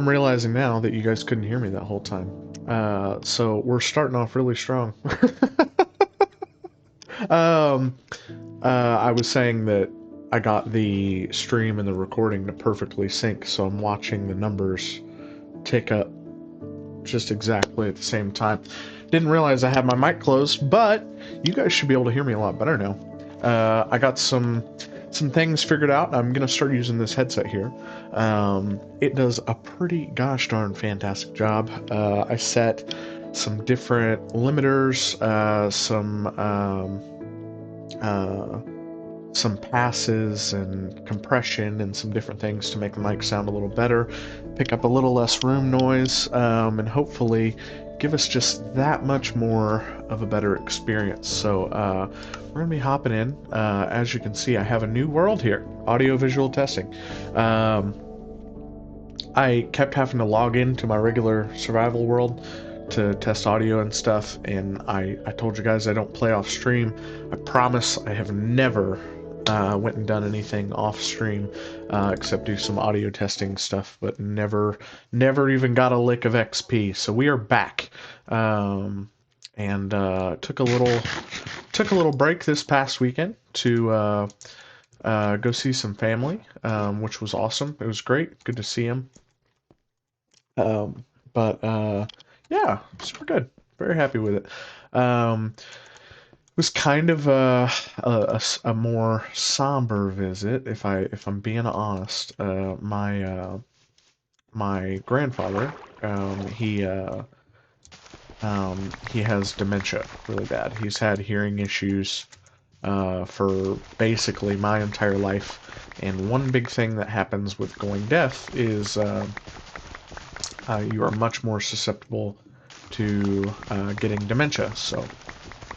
I'm realizing now that you guys couldn't hear me that whole time. So we're starting off really strong. um, I was saying that I got the stream and the recording to perfectly sync, so I'm watching the numbers tick up just exactly at the same time. Didn't realize I had my mic closed, but you guys should be able to hear me a lot better now. I got some things figured out. I'm gonna start using this headset here. It does a pretty gosh darn fantastic job. I set some different limiters, uh, some passes and compression and some different things to make the mic sound a little better, pick up a little less room noise, and hopefully give us just that much more of a better experience. So we're going to be hopping in. As you can see, I have a new world here, audio-visual testing. I kept having to log into my regular survival world to test audio and stuff, and I told you guys I don't play off stream. I promise I have never went and done anything off stream except do some audio testing stuff, but never even got a lick of XP. So we are back, and took a little break this past weekend to go see some family, which was awesome. It was great, good to see them. But yeah, super good. Very happy with it. It was kind of a more somber visit, if I'm being honest. My grandfather, he has dementia really bad. He's had hearing issues for basically my entire life, and one big thing that happens with going deaf is you are much more susceptible to getting dementia. So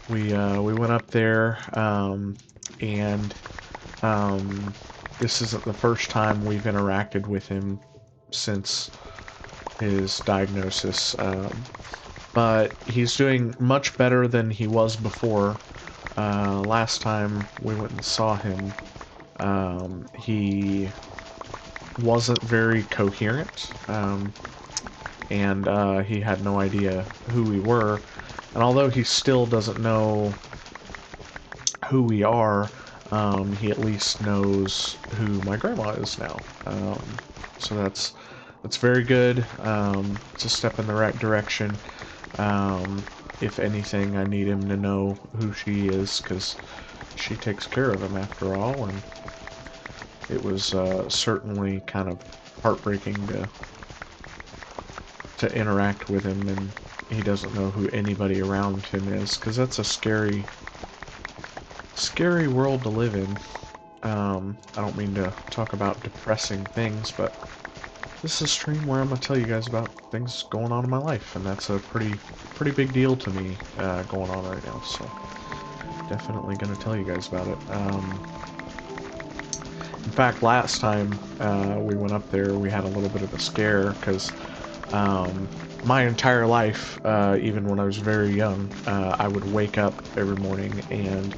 we went up there, and this isn't the first time we've interacted with him since his diagnosis, but he's doing much better than he was before. Last time we went and saw him, he wasn't very coherent, and he had no idea who we were. And although he still doesn't know who we are, he at least knows who my grandma is now. So that's very good. It's a step in the right direction. If anything, I need him to know who she is, because she takes care of him after all, and it was certainly kind of heartbreaking to interact with him, and he doesn't know who anybody around him is, because that's a scary world to live in. I don't mean to talk about depressing things, but this is a stream where I'm gonna tell you guys about things going on in my life, and that's a pretty big deal to me going on right now. So definitely gonna tell you guys about it. In fact, last time we went up there, we had a little bit of a scare, because my entire life, even when I was very young, I would wake up every morning and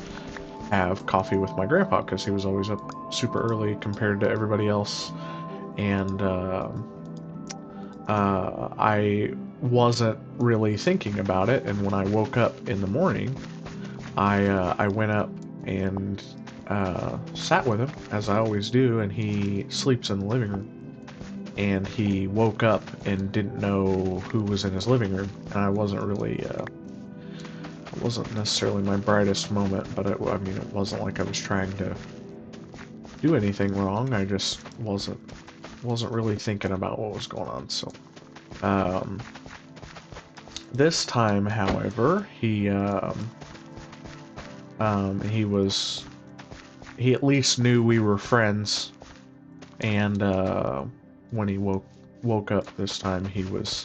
have coffee with my grandpa, because he was always up super early compared to everybody else. And I wasn't really thinking about it, and when I woke up in the morning, I went up and sat with him, as I always do, and he sleeps in the living room. And he woke up and didn't know who was in his living room, and I wasn't really, it wasn't necessarily my brightest moment, but I mean, it wasn't like I was trying to do anything wrong. I just wasn't really thinking about what was going on. So this time, however, he at least knew we were friends, and when he woke up this time, he was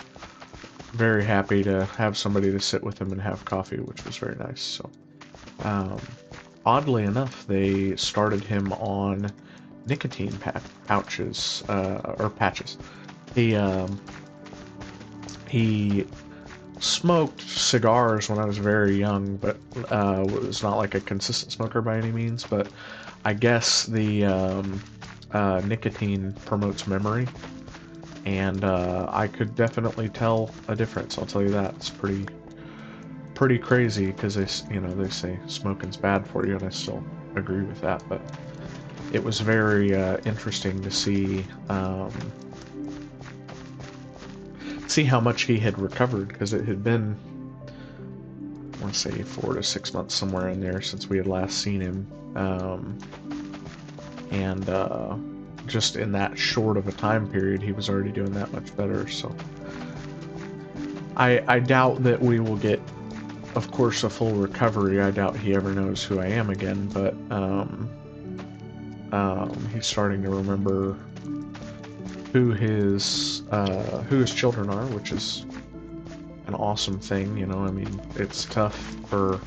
very happy to have somebody to sit with him and have coffee, which was very nice. So oddly enough, they started him on nicotine pouches, or patches. He smoked cigars when I was very young, but was not like a consistent smoker by any means. But I guess the nicotine promotes memory, and I could definitely tell a difference. I'll tell you that. It's pretty crazy because they say smoking's bad for you, and I still agree with that. But it was very interesting to see how much he had recovered, because it had been, I want to say, 4 to 6 months, somewhere in there, since we had last seen him. And just in that short of a time period, he was already doing that much better. So I doubt that we will get, of course, a full recovery. I doubt he ever knows who I am again, but he's starting to remember who his children are, which is an awesome thing. I mean, it's tough for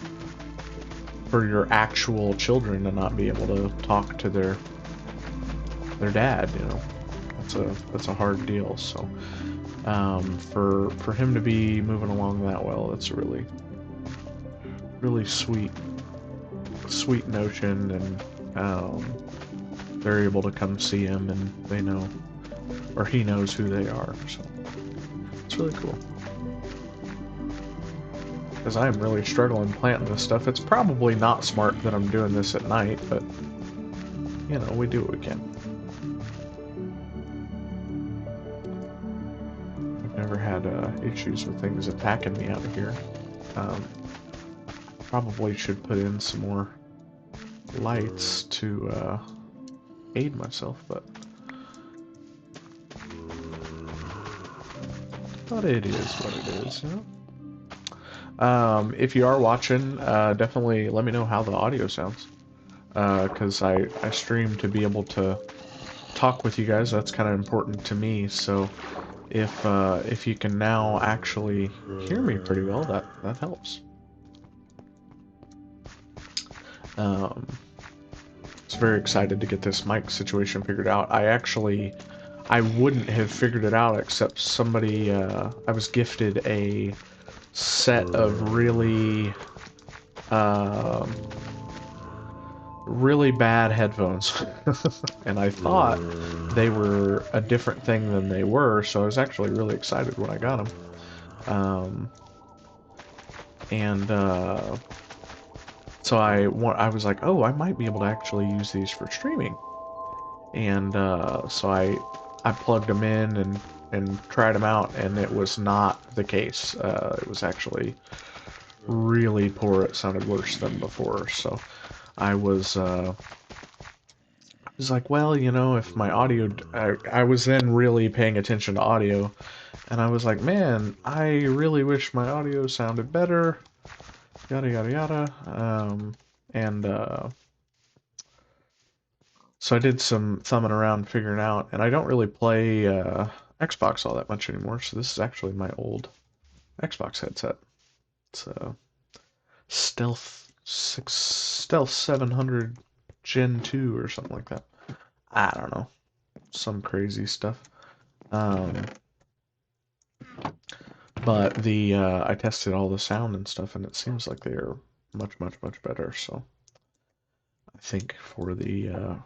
your actual children to not be able to talk to their dad. That's a hard deal. So for him to be moving along that well, it's a really sweet notion. And they're able to come see him, and they know, or he knows who they are. So it's really cool. Because I'm really struggling planting this stuff. It's probably not smart that I'm doing this at night, but we do what we can. I've never had issues with things attacking me out of here. Probably should put in some more lights to aid myself, but it is what it is, If you are watching, definitely let me know how the audio sounds, because I stream to be able to talk with you guys. That's kind of important to me. So if you can now actually hear me pretty well, that helps. Was very excited to get this mic situation figured out. I wouldn't have figured it out except somebody, I was gifted a set of really bad headphones. And I thought they were a different thing than they were, so I was actually really excited when I got them. So I was like, oh, I might be able to actually use these for streaming. And so I plugged them in and tried them out, and it was not the case. It was actually really poor. It sounded worse than before. So I was like, well, if my audio, I was then really paying attention to audio, and I was like, man, I really wish my audio sounded better. Yada yada yada. So I did some thumbing around figuring out, and I don't really play Xbox all that much anymore, so this is actually my old Xbox headset. It's a Stealth 700 Gen 2 or something like that. I don't know. Some crazy stuff. But I tested all the sound and stuff, and it seems like they are much, much, much better, so I think for the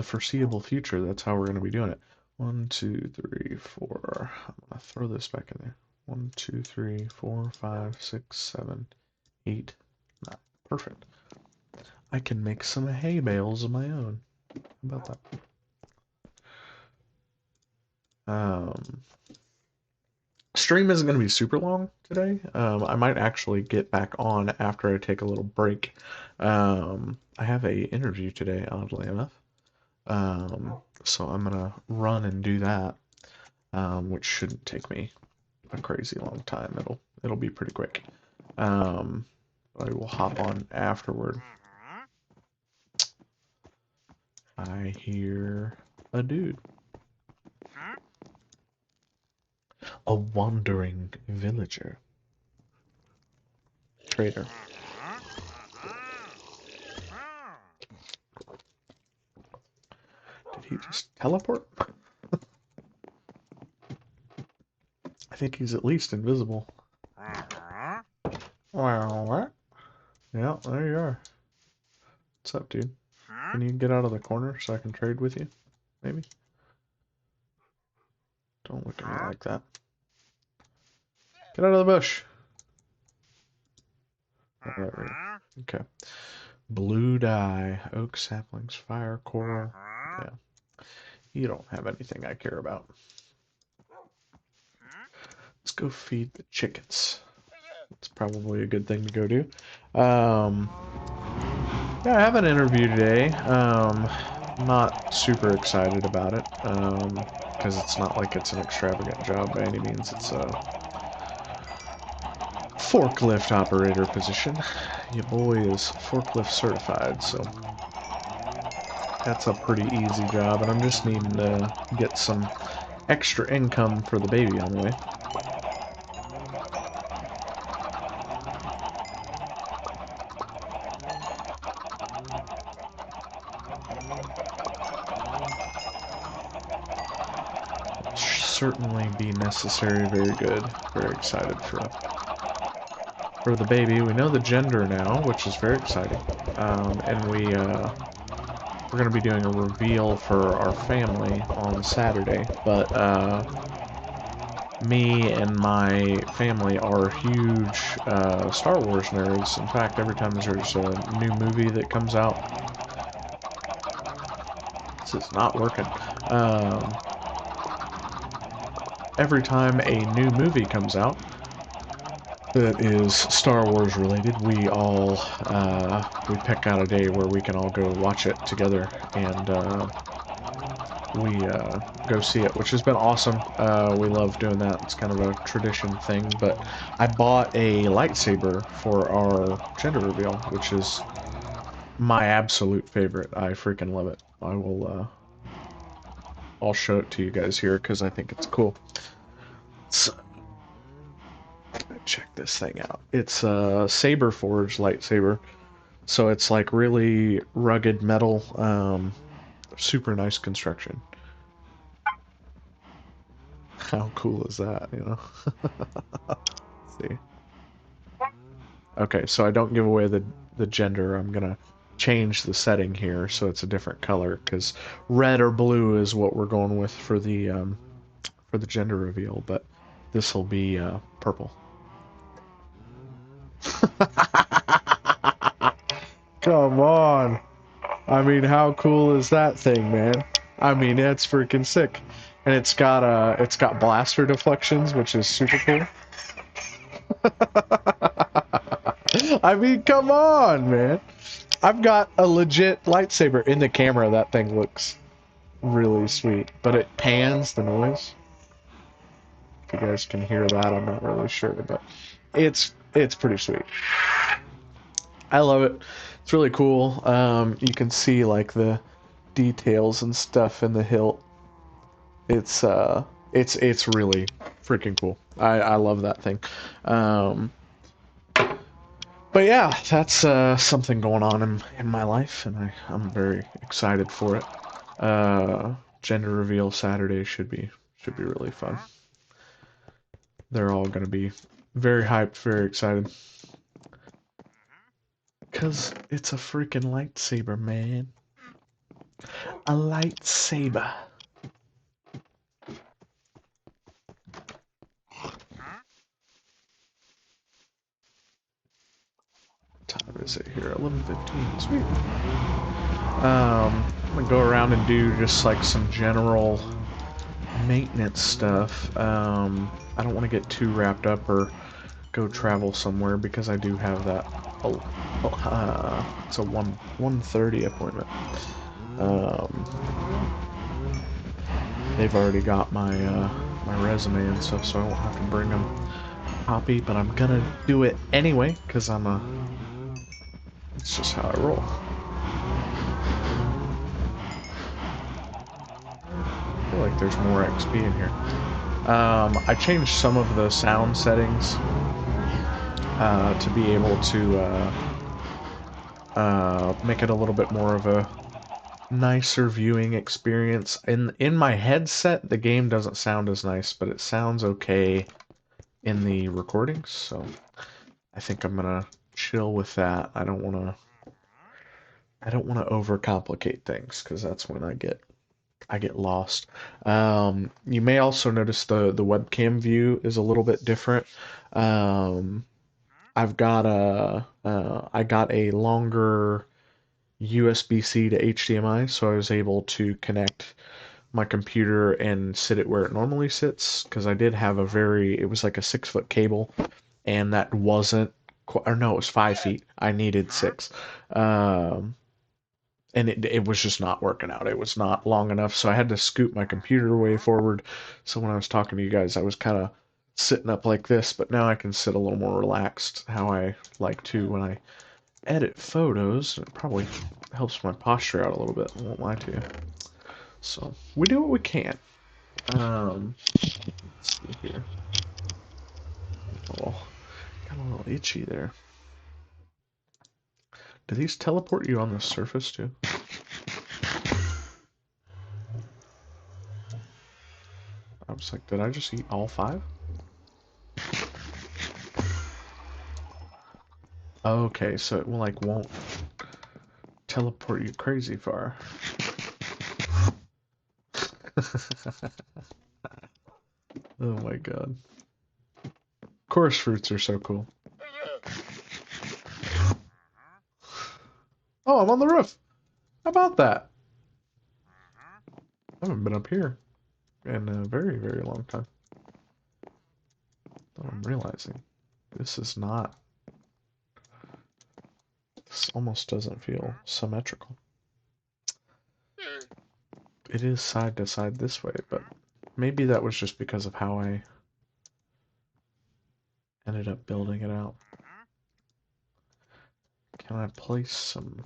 foreseeable future, that's how we're going to be doing it. 1, 2, 3, 4. I'm going to throw this back in there. 1, 2, 3, 4, 5, 6, 7, 8, 9. Perfect. I can make some hay bales of my own. How about that? Stream isn't going to be super long today. I might actually get back on after I take a little break. I have a interview today, oddly enough. So I'm gonna run and do that, which shouldn't take me a crazy long time. It'll be pretty quick. I will hop on afterward. I hear a dude. A wandering villager. Trader. Did he just teleport? I think he's at least invisible. Well, yeah, there you are. What's up, dude? Can you get out of the corner so I can trade with you? Maybe? Don't look at me like that. Get out of the bush. Okay. Blue dye, oak saplings, fire coral. Yeah. You don't have anything I care about. Let's go feed the chickens. It's probably a good thing to go do. Yeah, I have an interview today. Not super excited about it, because it's not like it's an extravagant job by any means. It's a forklift operator position. Your boy is forklift certified, so that's a pretty easy job, and I'm just needing to get some extra income for the baby on the way. Certainly be necessary. Very good. Very excited for the baby. We know the gender now, which is very exciting. And we're going to be doing a reveal for our family on Saturday. But me and my family are huge Star Wars nerds. In fact, every time there's a new movie that comes out, this is not working. Every time a new movie comes out that is Star Wars related, we all we pick out a day where we can all go watch it together, and we go see it, which has been awesome. We love doing that. It's kind of a tradition thing. But I bought a lightsaber for our gender reveal, which is my absolute favorite. I freaking love it. I'll show it to you guys here because I think it's cool. So, check this thing out. It's a saber forged lightsaber, so it's like really rugged metal, super nice construction. How cool is that, you know? Let's see. Okay, so I don't give away the gender. I'm gonna change the setting here so it's a different color, because red or blue is what we're going with for the gender reveal, but this will be purple. Come on. I mean, how cool is that thing, man? I mean, it's freaking sick. And it's got blaster deflections, which is super cool. I mean, come on, man. I've got a legit lightsaber. In the camera, that thing looks really sweet, but it pans the noise. If you guys can hear that, I'm not really sure, but it's pretty sweet. I love it. It's really cool. You can see like the details and stuff in the hilt. It's really freaking cool. I love that thing. But yeah, that's something going on in my life, and I'm very excited for it. Gender reveal Saturday should be really fun. They're all gonna be very hyped, very excited. Cause it's a freaking lightsaber, man. A lightsaber. What time is it here? 11:15. Sweet. I'm gonna go around and do just like some general maintenance stuff. I don't want to get too wrapped up or go travel somewhere because I do have that. It's a 1:30 appointment. They've already got my my resume and stuff, so I won't have to bring them a copy. But I'm gonna do it anyway because it's just how I roll. I feel like there's more XP in here. I changed some of the sound settings to be able to make it a little bit more of a nicer viewing experience. In my headset, the game doesn't sound as nice, but it sounds okay in the recordings, so I think I'm gonna chill with that. I don't wanna overcomplicate things, because that's when I get I get lost. You may also notice the webcam view is a little bit different. Um, I got a longer USB-C to HDMI, so I was able to connect my computer and sit it where it normally sits because I did have it was like a 6 foot cable, and that wasn't, or no, it was 5 feet. I needed six. Um, and it was just not working out. It was not long enough, so I had to scoot my computer way forward. So when I was talking to you guys, I was kind of sitting up like this, but now I can sit a little more relaxed, how I like to when I edit photos. It probably helps my posture out a little bit, I won't lie to you. So we do what we can. Let's see here. Oh, got a little itchy there. Do these teleport you on the surface too? I was like, did I just eat all 5? Okay, so it will like won't teleport you crazy far. Oh my god. Chorus fruits are so cool. Oh, I'm on the roof. How about that? I haven't been up here in a very, very long time. Though I'm realizing this is not. This almost doesn't feel symmetrical. It is side to side this way, but maybe that was just because of how I ended up building it out. Can I place some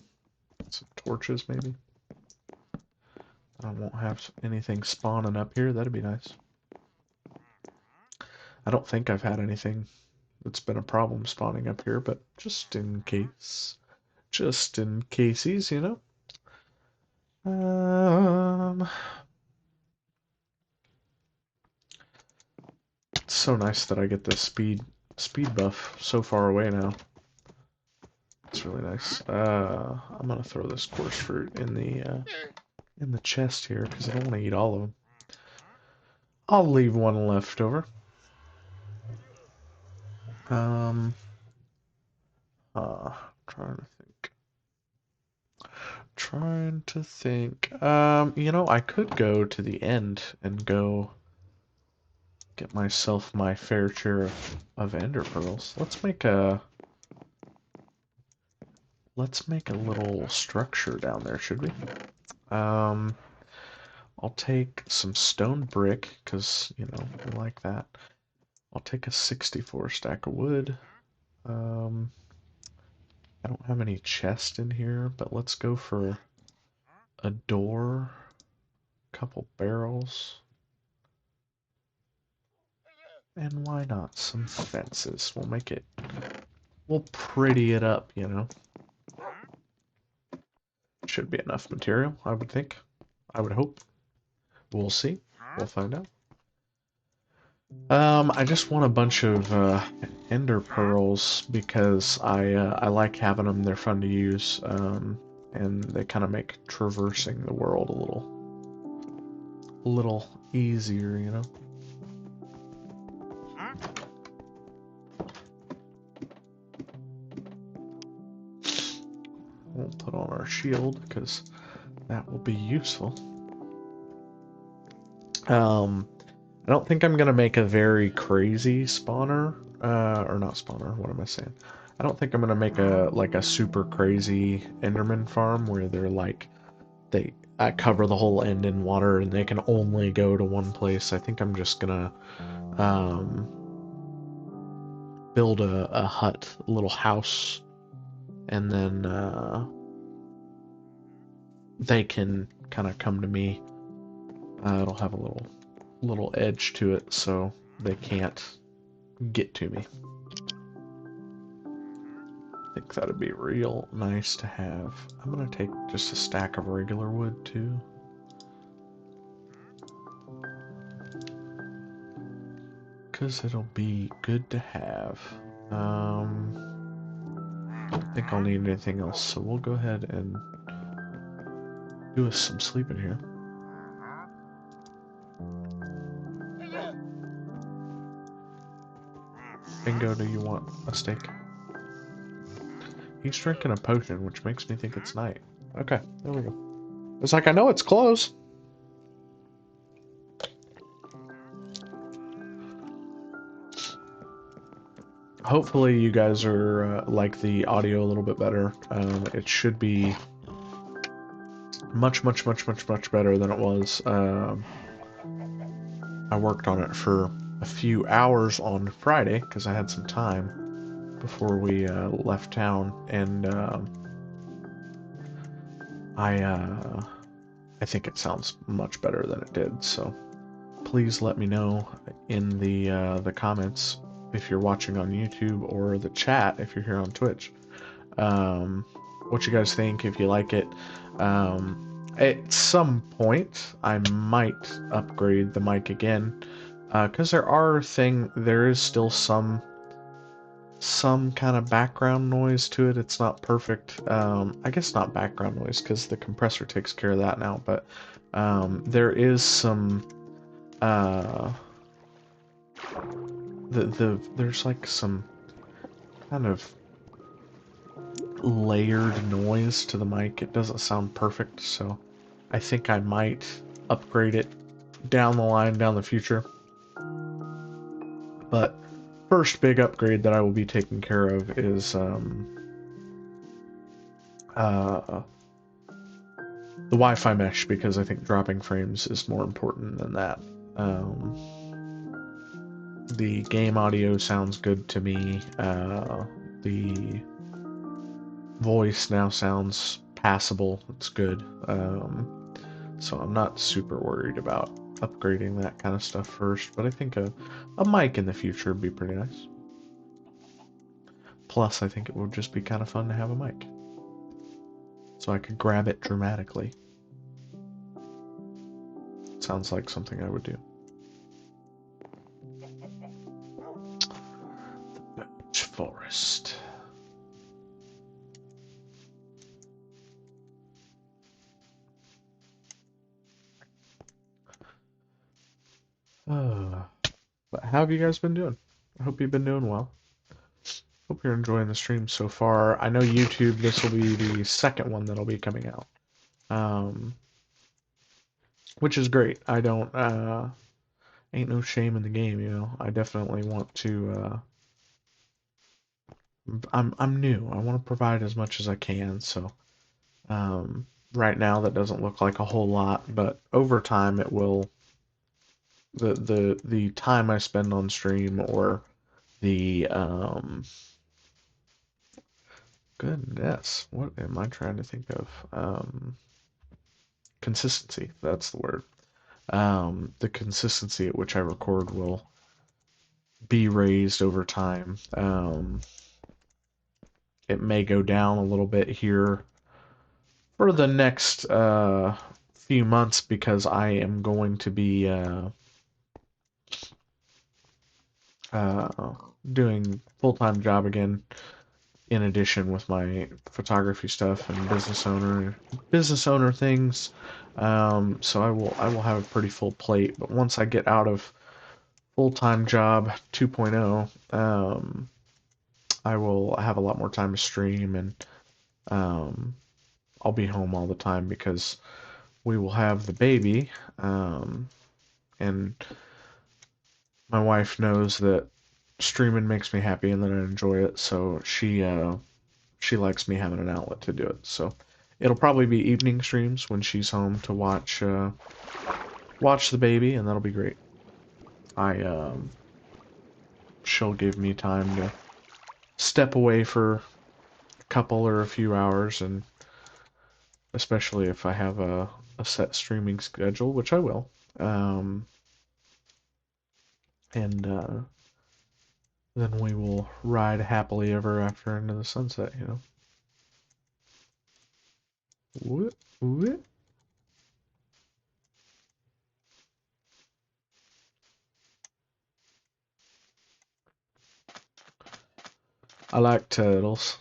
torches maybe? I won't have anything spawning up here. That'd be nice. I don't think I've had anything that's been a problem spawning up here, but just in case. Just in cases, you know? It's so nice that I get the speed buff so far away now. It's really nice. I'm gonna throw this coarse fruit in the chest here because I don't want to eat all of them. I'll leave one left over. Um, trying to think. Trying to think. You know, I could go to the end and go get myself my fair share of ender pearls. Let's make a little structure down there, should we? Um, I'll take some stone brick, because, you know, I like that. I'll take a 64 stack of wood. I don't have any chest in here, but let's go for a door, a couple barrels, and why not some fences? We'll pretty it up, you know. Should be enough material, I would think. I would hope. We'll see. We'll find out. I just want a bunch of ender pearls because I like having them. They're fun to use, and they kind of make traversing the world a little easier, you know. We'll put on our shield because that will be useful. I don't think I'm gonna make a very crazy spawner, or not spawner. What am I saying? I don't think I'm gonna make a super crazy Enderman farm where they're like I cover the whole end in water and they can only go to one place. I think I'm just gonna um, build a hut, a little house, and then they can kind of come to me. It'll have a little edge to it, so they can't get to me. I think that'd be real nice to have. I'm gonna take just a stack of regular wood too. Because it'll be good to have. I don't think I'll need anything else, so we'll go ahead and do us some sleeping here. Bingo, do you want a steak? He's drinking a potion, which makes me think it's night. Okay, there we go. It's like, I know it's close. Hopefully you guys are like the audio a little bit better. It should be much better than it was. I worked on it for a few hours on Friday because I had some time before we left town, and I think it sounds much better than it did. So please let me know in the comments if you're watching on YouTube, or the chat if you're here on Twitch, what you guys think, if you like it. At some point, I might upgrade the mic again, because there is still some kind of background noise to it. It's not perfect. I guess not background noise because the compressor takes care of that now, but there is some there's like some kind of layered noise to the mic. It doesn't sound perfect, so I think I might upgrade it down the line, down the future. But first big upgrade that I will be taking care of is the Wi-Fi mesh, because I think dropping frames is more important than that. The game audio sounds good to me. The voice now sounds passable. It's good. So I'm not super worried about upgrading that kind of stuff first, but I think a mic in the future would be pretty nice. Plus, I think it would just be kind of fun to have a mic, so I could grab it dramatically. Sounds like something I would do. The birch forest. But how have you guys been doing? I hope you've been doing well. Hope you're enjoying the stream so far. I know YouTube, this will be the second one that'll be coming out. Which is great. I don't, ain't no shame in the game, you know. I definitely want to, I'm new. I want to provide as much as I can, so, right now that doesn't look like a whole lot, but over time it will, the time I spend on stream, or the, goodness, what am I trying to think of? Consistency, that's the word. The consistency at which I record will be raised over time. It may go down a little bit here for the next few months, because I am going to be doing full-time job again, in addition with my photography stuff and business owner things. So I will have a pretty full plate. But once I get out of full-time job 2.0, I will have a lot more time to stream, and I'll be home all the time because we will have the baby, and my wife knows that streaming makes me happy and that I enjoy it, so she likes me having an outlet to do it. So it'll probably be evening streams when she's home to watch the baby, and that'll be great. She'll give me time to step away for a couple or a few hours, and especially if I have a set streaming schedule, which I will. And then we will ride happily ever after into the sunset, you know. What? What? I like turtles.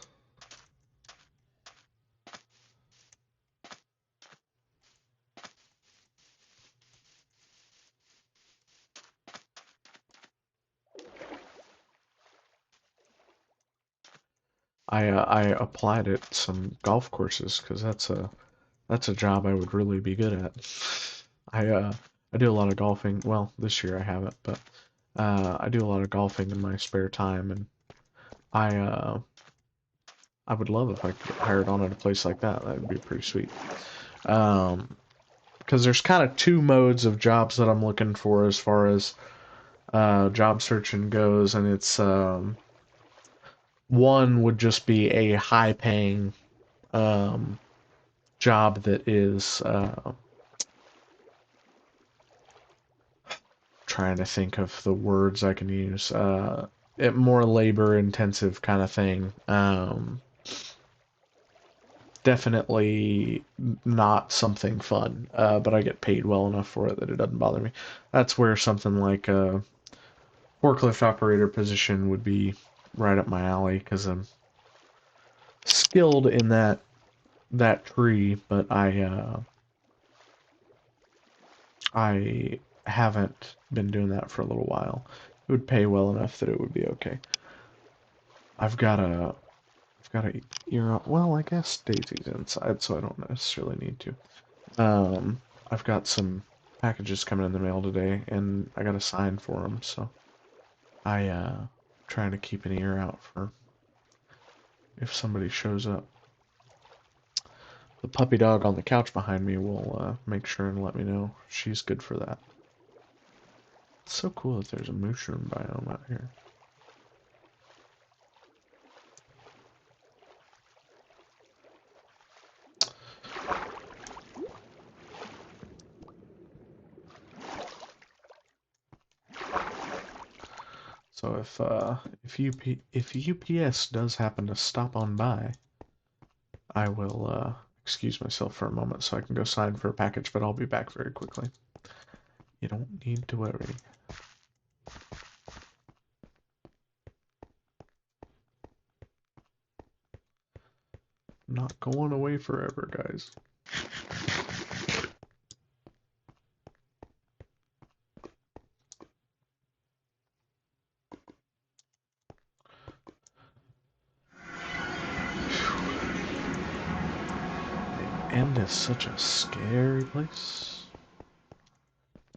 I applied at some golf courses because that's a job I would really be good at. I do a lot of golfing. Well, this year I haven't, but I do a lot of golfing in my spare time, and I uh, I would love if I could get hired on at a place like that. That would be pretty sweet. Because there's kind of two modes of jobs that I'm looking for as far as job searching goes, and it's one would just be a high-paying um, job that is trying to think of the words I can use. More labor-intensive kind of thing. Definitely not something fun, but I get paid well enough for it that it doesn't bother me. That's where something like a forklift operator position would be right up my alley because I'm skilled in that tree, but I haven't been doing that for a little while. It would pay well enough that it would be okay. I've got a ear out. Well, I guess Daisy's inside, so I don't necessarily need to. I've got some packages coming in the mail today, and I got a sign for them, so trying to keep an ear out for if somebody shows up. The puppy dog on the couch behind me will make sure and let me know. She's good for that. It's so cool that there's a mushroom biome out here. So if UPS does happen to stop on by, I will excuse myself for a moment so I can go sign for a package, but I'll be back very quickly. You don't need to worry. I'm not going away forever, guys. The end is such a scary place.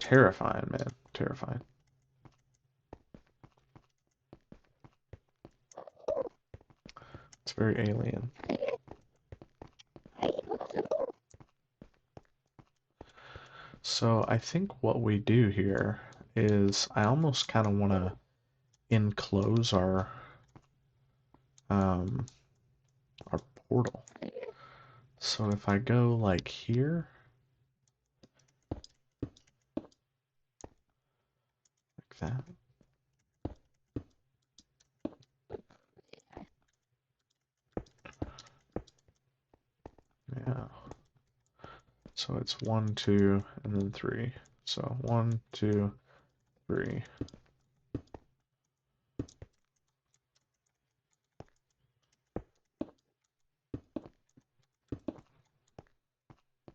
Terrifying, man. Terrifying. It's very alien. So I think what we do here is I almost kind of want to enclose um, our portal. So if I go like here, like that. Yeah. So it's 1, 2, and then 3. So 1, 2, 3.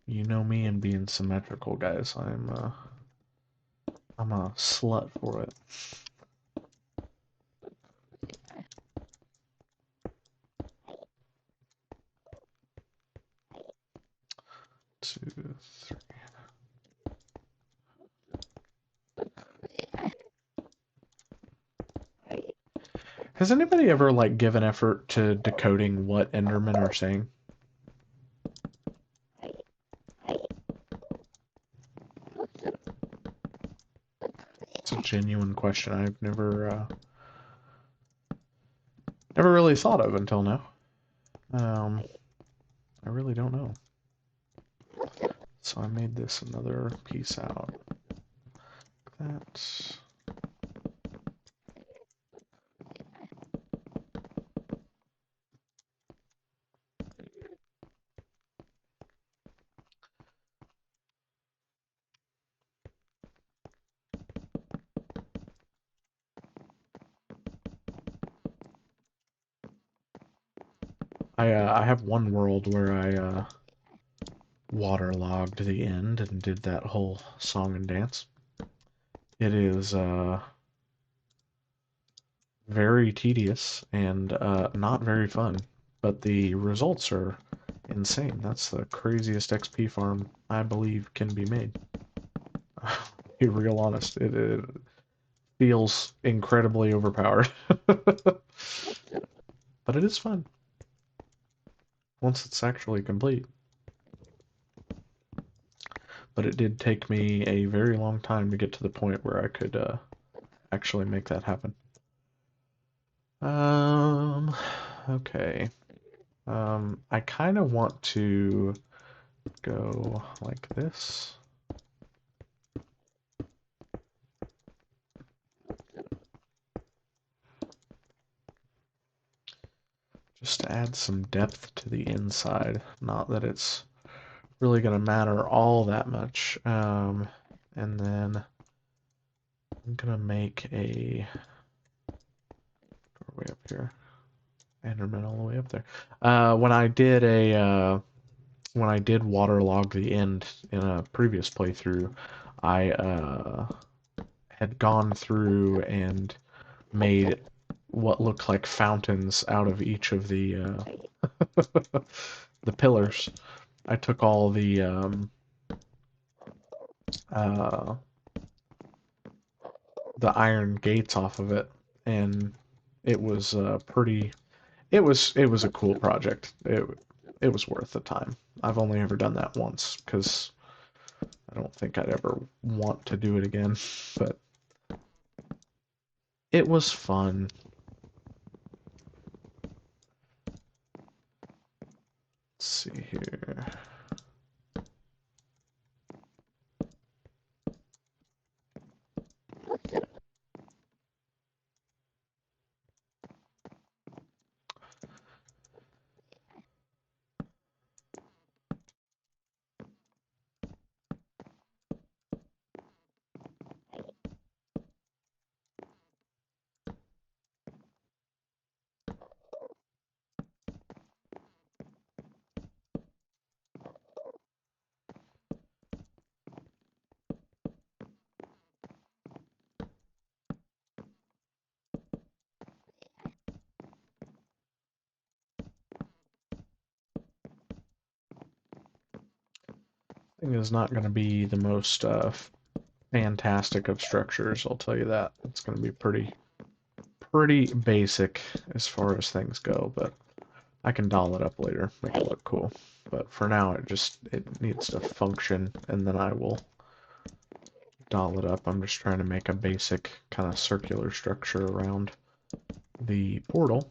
You know me and being symmetrical, guys. I'm a slut for it. 2, 3. Has anybody ever like given effort to decoding what Endermen are saying? It's a genuine question I've never really thought of until now. I really don't know. So I made this another piece out. That. I have one world where I waterlogged the end and did that whole song and dance. It is very tedious and not very fun, but the results are insane. That's the craziest XP farm I believe can be made. Be real honest, it feels incredibly overpowered, but it is fun once it's actually complete. But it did take me a very long time to get to the point where I could actually make that happen. Um, okay. I kind of want to go like this. Just to add some depth to the inside. Not that it's really going to matter all that much. And then I'm going to make a way up here. Enderman all the way up there. When I did waterlog the end in a previous playthrough, I had gone through and made what looked like fountains out of each of the the pillars. I took all uh, the iron gates off of it, and it was pretty. It was a cool project. It was worth the time. I've only ever done that once because I don't think I'd ever want to do it again, but it was fun. Let's see here. Thing is not going to be the most fantastic of structures, I'll tell you that. It's going to be pretty basic as far as things go, but I can doll it up later, make it look cool. But for now, it needs to function, and then I will doll it up. I'm just trying to make a basic kind of circular structure around the portal.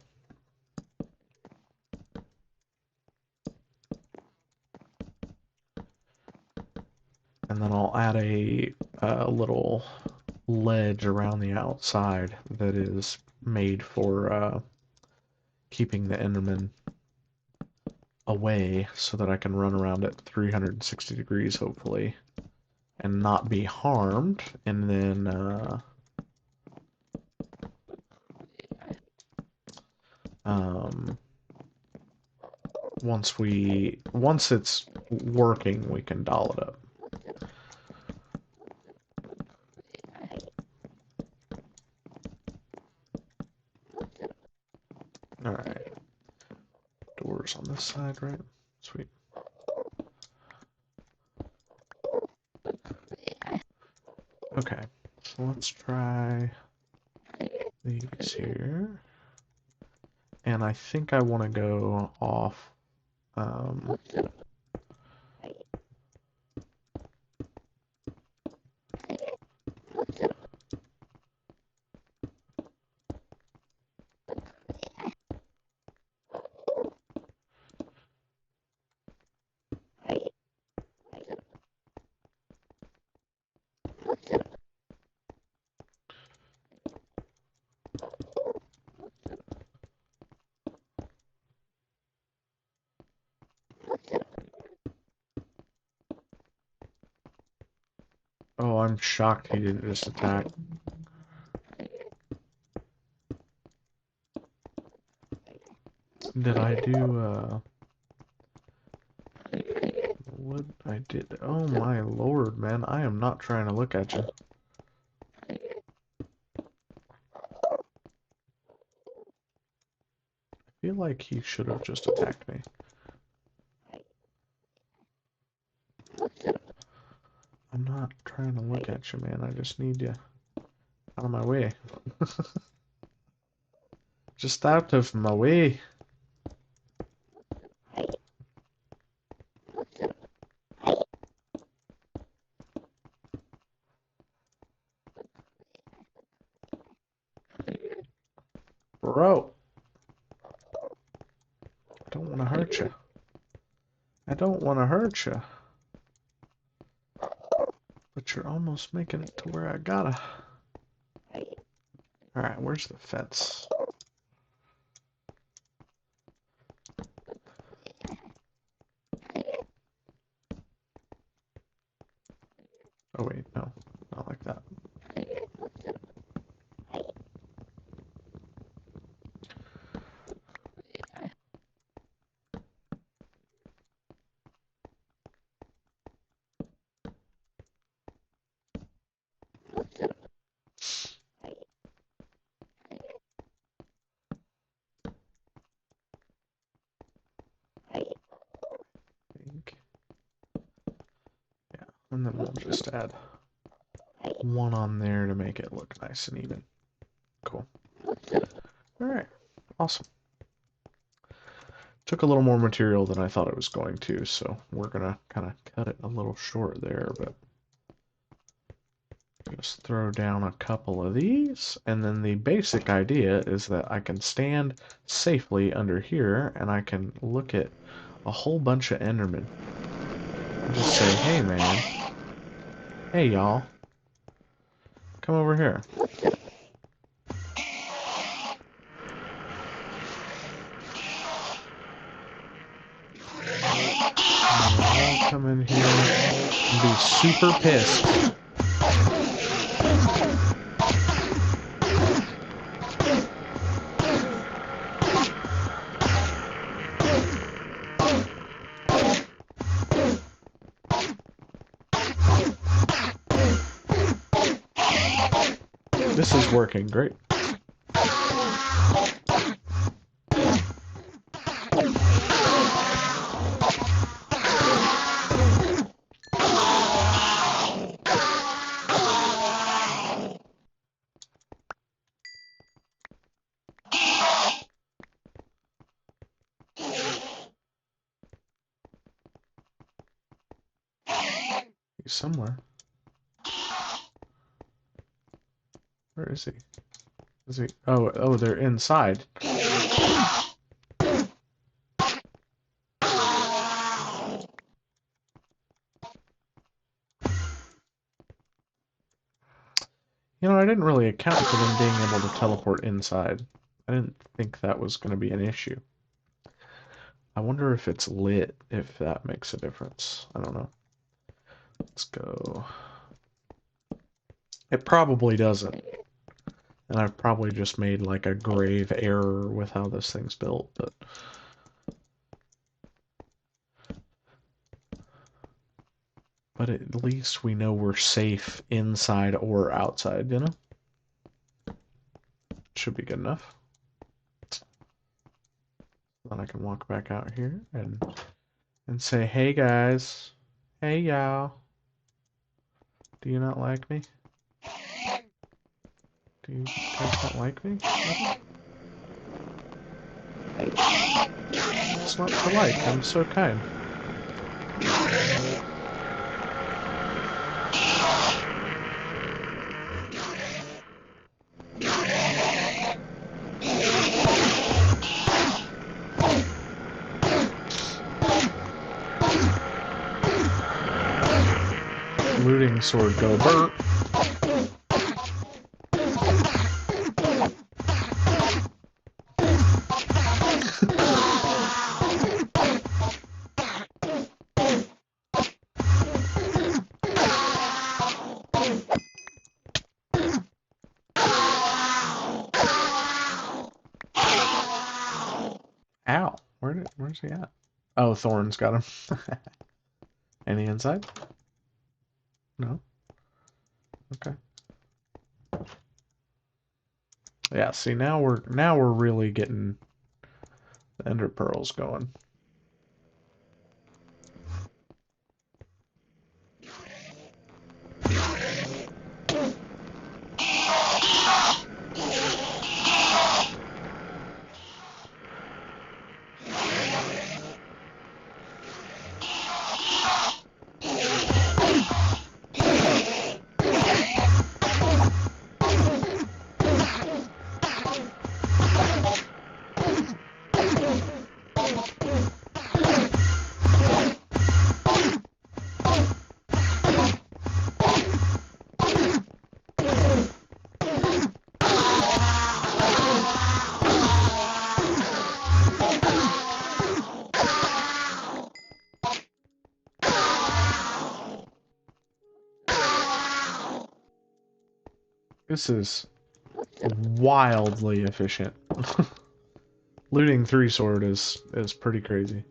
And then I'll add a little ledge around the outside that is made for keeping the Enderman away so that I can run around at 360 degrees, hopefully, and not be harmed. And then once it's working, we can doll it up. All right. Doors on this side, right? Sweet. Okay, so let's try these here. And I think I want to go off. Oh, I'm shocked he didn't just attack. Did I do, what I did? Oh my lord, man, I am not trying to look at you. feel like he should have just attacked me. I'm not trying to look at you, man. I just need you out of my way. Just out of my way. Bro. I don't want to hurt you. I don't want to hurt you. But you're almost making it to where I gotta. Alright, where's the fence? Oh wait, no. Not like that. Yeah, and then we'll just add one on there to make it look nice and even. Cool. Alright, awesome. Took a little more material than I thought it was going to, so we're gonna kind of cut it a little short there, but just throw down a couple of these, and then the basic idea is that I can stand safely under here, and I can look at a whole bunch of Endermen. And just say, hey man, hey y'all, come over here. I'll come in here and be super pissed. This is working great. He's somewhere. Where is he? Is he? Oh, they're inside. You know, I didn't really account for them being able to teleport inside. I didn't think that was going to be an issue. I wonder if it's lit, if that makes a difference. I don't know. Let's go. It probably doesn't. And I've probably just made like a grave error with how this thing's built, but at least we know we're safe inside or outside, you know? Should be good enough. Then I can walk back out here and say, hey guys, hey y'all. Do you not like me? Do you guys not like me? It's not to like, I'm so kind. Looting sword go burp. Ow. Where's he at? Oh, Thorn's got him. Any inside? No? Okay. Yeah, see now we're really getting The ender pearl's going. This is wildly efficient. Looting 3-sword is pretty crazy.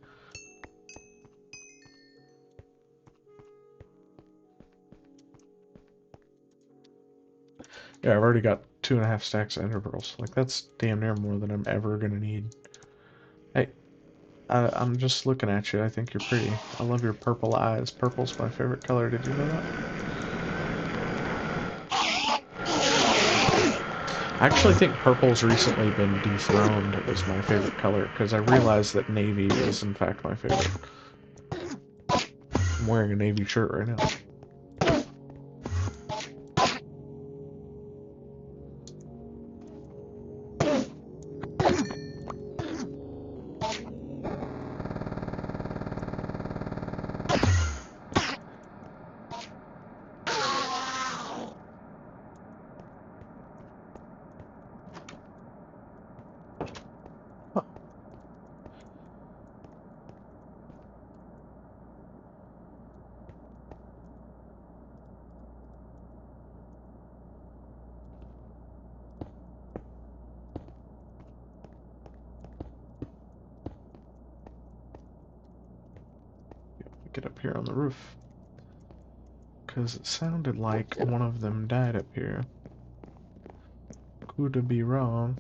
Yeah, I've already got 2.5 stacks of ender pearls. Like, that's damn near more than I'm ever gonna need. Hey, I'm just looking at you. I think you're pretty. I love your purple eyes. Purple's my favorite color. Did you know that? I actually think purple's recently been dethroned as my favorite color, because I realized that navy is in fact my favorite. I'm wearing a navy shirt right now. Get up here on the roof, because it sounded like one of them died up here. Could be wrong.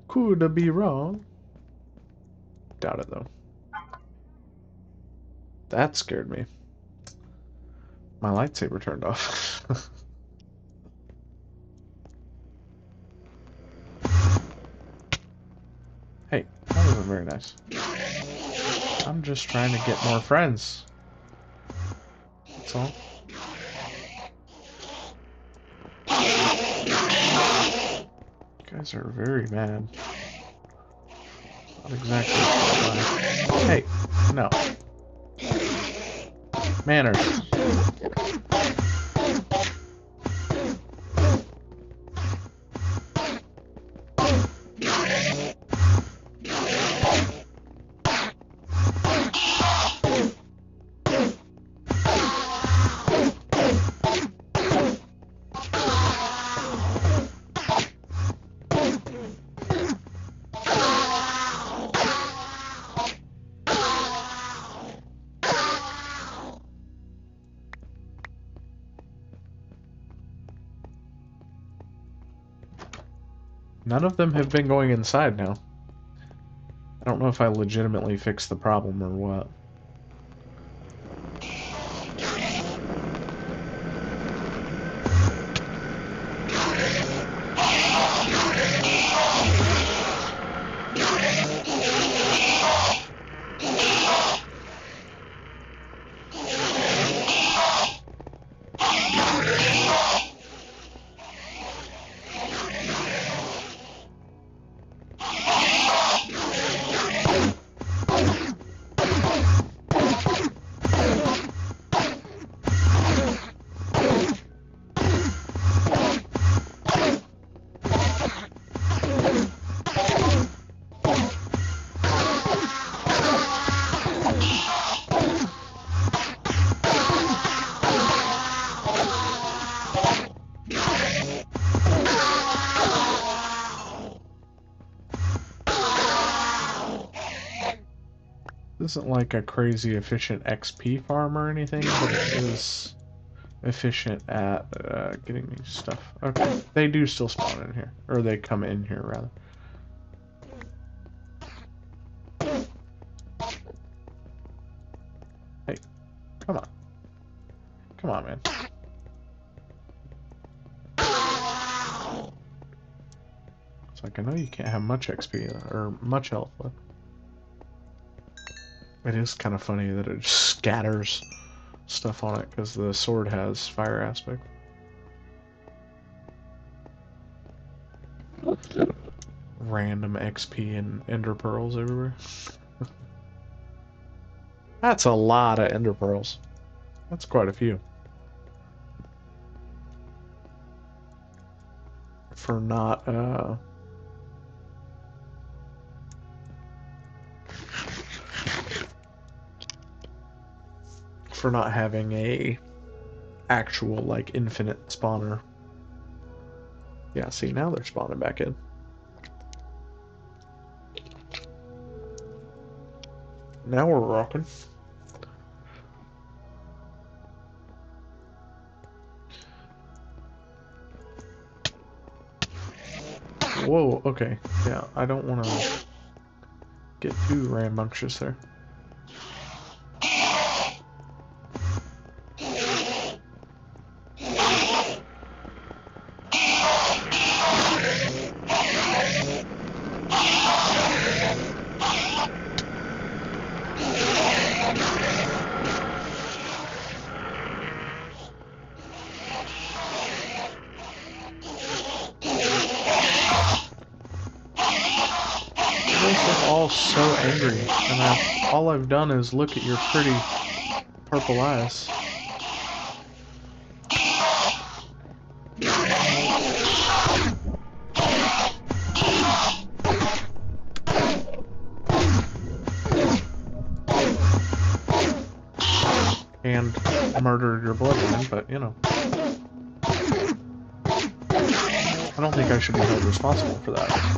Could be wrong. Doubt it though. That scared me. My lightsaber turned off. Hey, that wasn't very nice. I'm just trying to get more friends. That's all. You guys are very mad. Not exactly why. Hey, no. Manners. None of them have been going inside now. I don't know if I legitimately fixed the problem or what. This isn't like a crazy efficient XP farm or anything, but it is efficient at getting me stuff. Okay, they do still spawn in here, or they come in here rather. Hey, come on. Come on, man. It's like, I know you can't have much XP or much health left. It is kind of funny that it just scatters stuff on it because the sword has fire aspect. Random XP and ender pearls everywhere. That's a lot of ender pearls. That's quite a few. For not, for not having a actual, like, infinite spawner. Yeah, see, now they're spawning back in. Now we're rocking. Whoa, okay. Yeah, I don't want to get too rambunctious there. All so angry, and all I've done is look at your pretty purple eyes. And murdered your bloodline, but you know. I don't think I should be held responsible for that.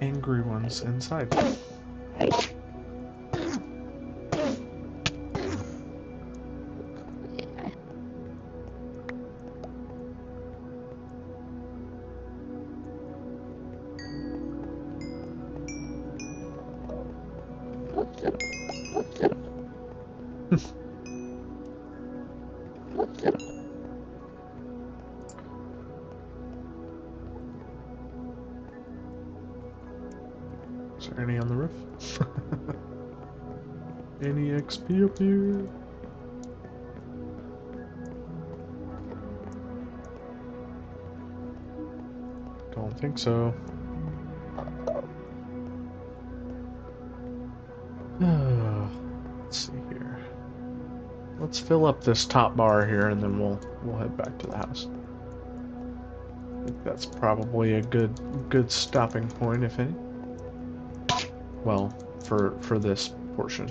Angry ones inside. Is there any on the roof? Any XP up here? Don't think so. Let's see here. Let's fill up this top bar here, and then we'll head back to the house. I think that's probably a good stopping point, if any. Well, for this portion.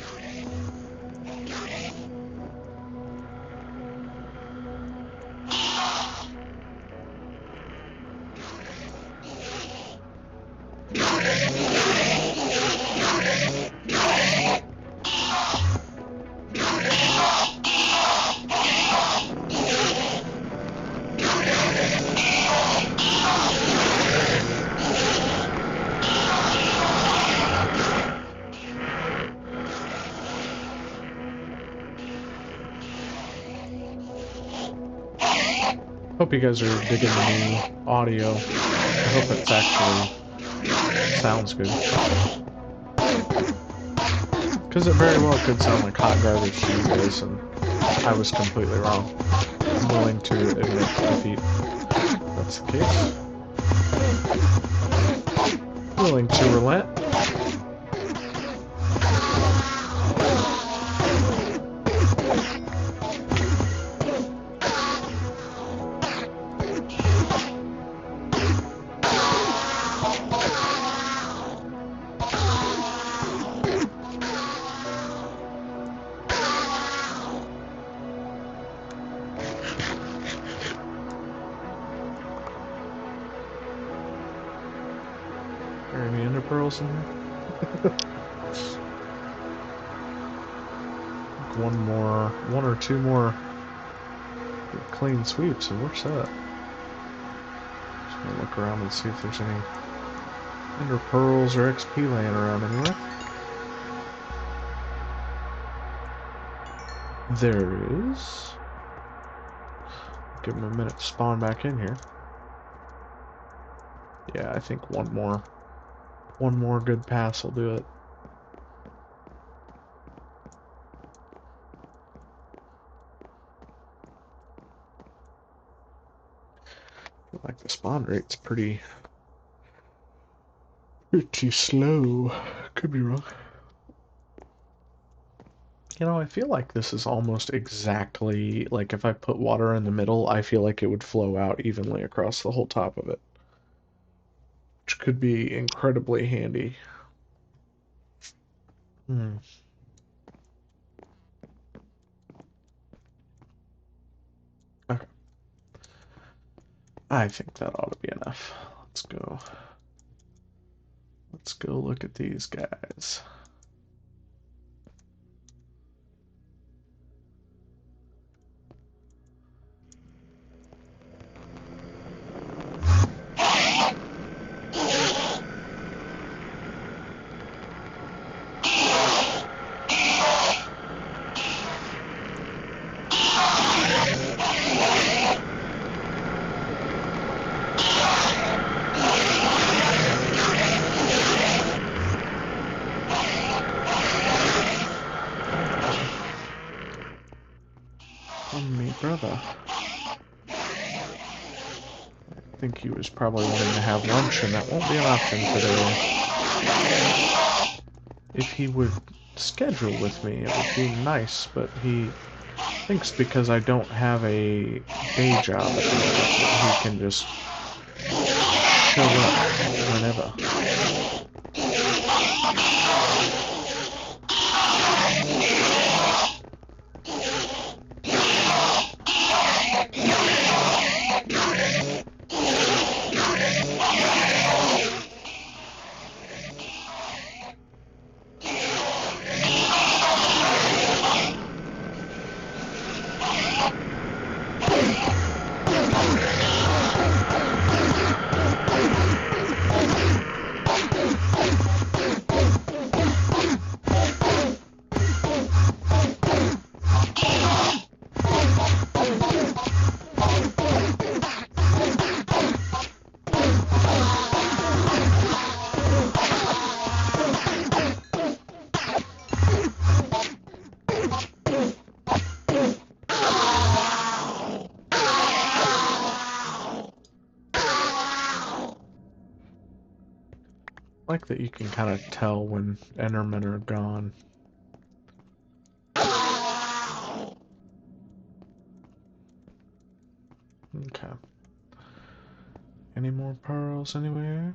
Hope you guys are digging the new audio. I hope it's actually sounds good. Because it very well could sound like hot garbage to you guys, and I was completely wrong. I'm willing to admit defeat. That's the case. Willing to relent. pearls in here? One or two more clean sweeps, and we're set. Just gonna look around and see if there's any ender pearls or XP laying around anywhere. There is. Give him a minute to spawn back in here. Yeah, I think one more good pass will do it. Like the spawn rate's pretty slow. Could be wrong. You know, I feel like this is almost exactly like if I put water in the middle, I feel like it would flow out evenly across the whole top of it, which could be incredibly handy. Hmm. Okay. I think that ought to be enough. Let's go. Let's go look at these guys. Me, brother. I think he was probably wanting to have lunch, and that won't be an option today. If he would schedule with me, it would be nice, but he thinks because I don't have a day job at the moment that he can just show up whenever. I like that you can kind of tell when Endermen are gone. Okay. Any more pearls anywhere?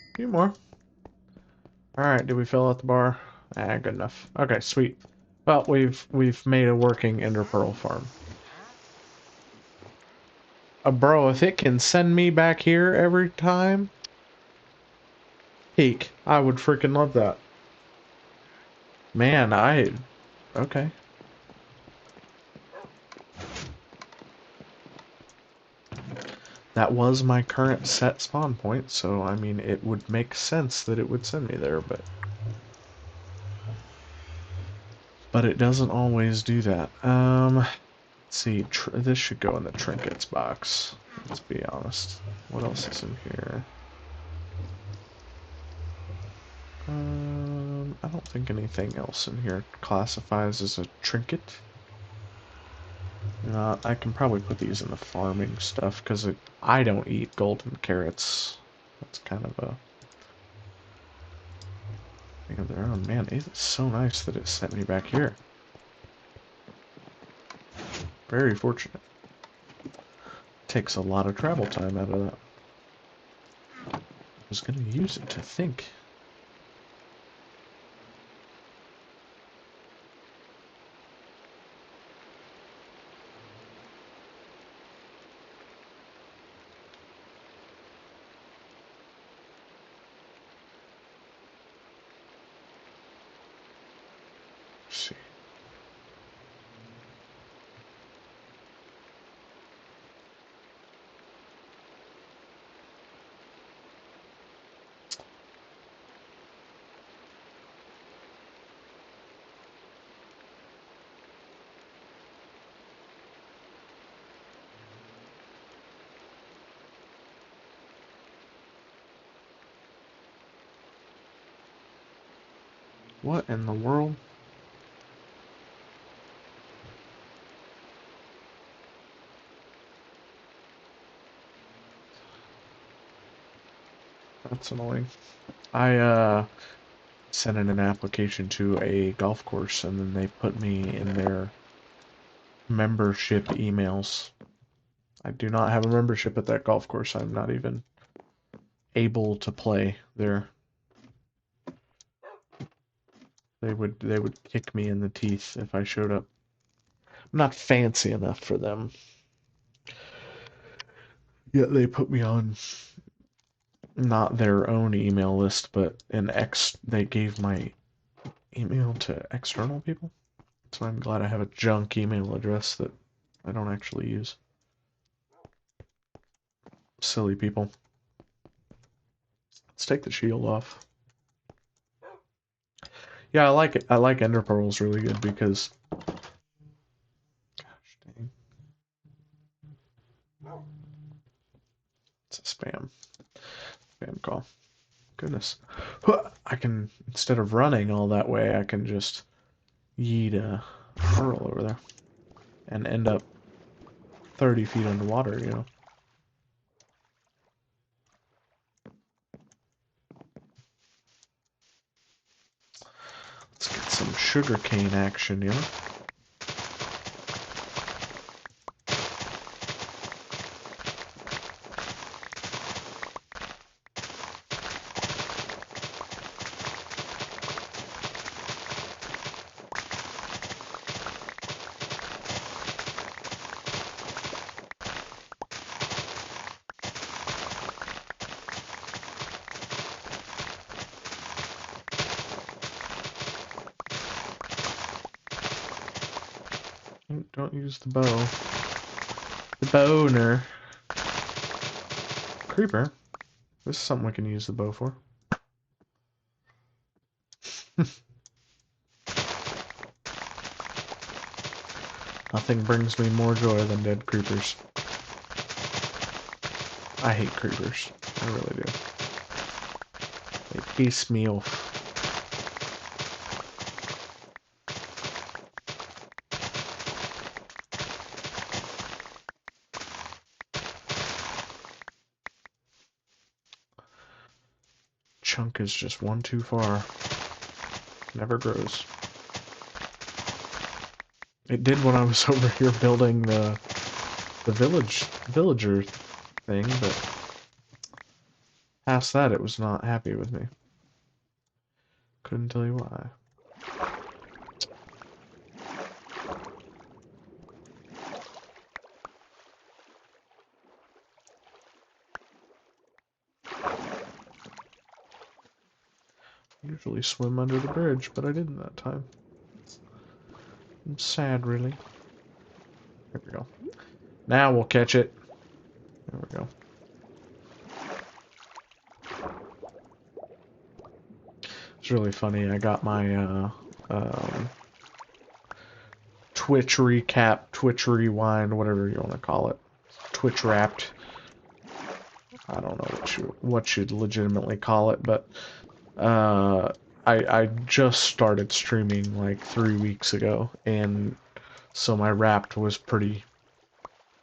A few more. Alright, did we fill out the bar? Ah, good enough. Okay, sweet. Well, we've made a working ender pearl farm. Bro, if it can send me back here every time, peak. I would freaking love that. Man, okay. That was my current set spawn point, so I mean, it would make sense that it would send me there, but it doesn't always do that. Let's see, this should go in the trinkets box. Let's be honest. What else is in here? I don't think anything else in here classifies as a trinket. I can probably put these in the farming stuff, because I don't eat golden carrots. That's kind of a thing of their own. Man, it is so nice that it sent me back here. Very fortunate. Takes a lot of travel time out of that. was gonna use it to think. Let's see. What in the world? That's annoying. I sent in an application to a golf course and then they put me in their membership emails. I do not have a membership at that golf course. I'm not even able to play there. They would kick me in the teeth if I showed up. I'm not fancy enough for them. Yet they put me on not their own email list, but they gave my email to external people. So I'm glad I have a junk email address that I don't actually use. Silly people. Let's take the shield off. Yeah, I like it. I like Ender Pearls really good because... Gosh dang. It's a spam. Spam call. Goodness. I can, instead of running all that way, I can just yeet a pearl over there and end up 30 feet underwater, you know. Let's get some sugarcane action, you know. Don't use the bow. The boner. Creeper. This is something we can use the bow for. Nothing brings me more joy than dead creepers. I hate creepers. I really do. They piss me off. Chunk is just one too far. Never grows. It did when I was over here building the villager thing, but past that it was not happy with me. Couldn't tell you why. Usually swim under the bridge, but I didn't that time. I'm sad, really. There we go. Now we'll catch it. There we go. It's really funny. I got my Twitch recap, Twitch rewind, whatever you want to call it. Twitch wrapped. I don't know what you'd legitimately call it, but I just started streaming like 3 weeks ago, and so my wrapped was pretty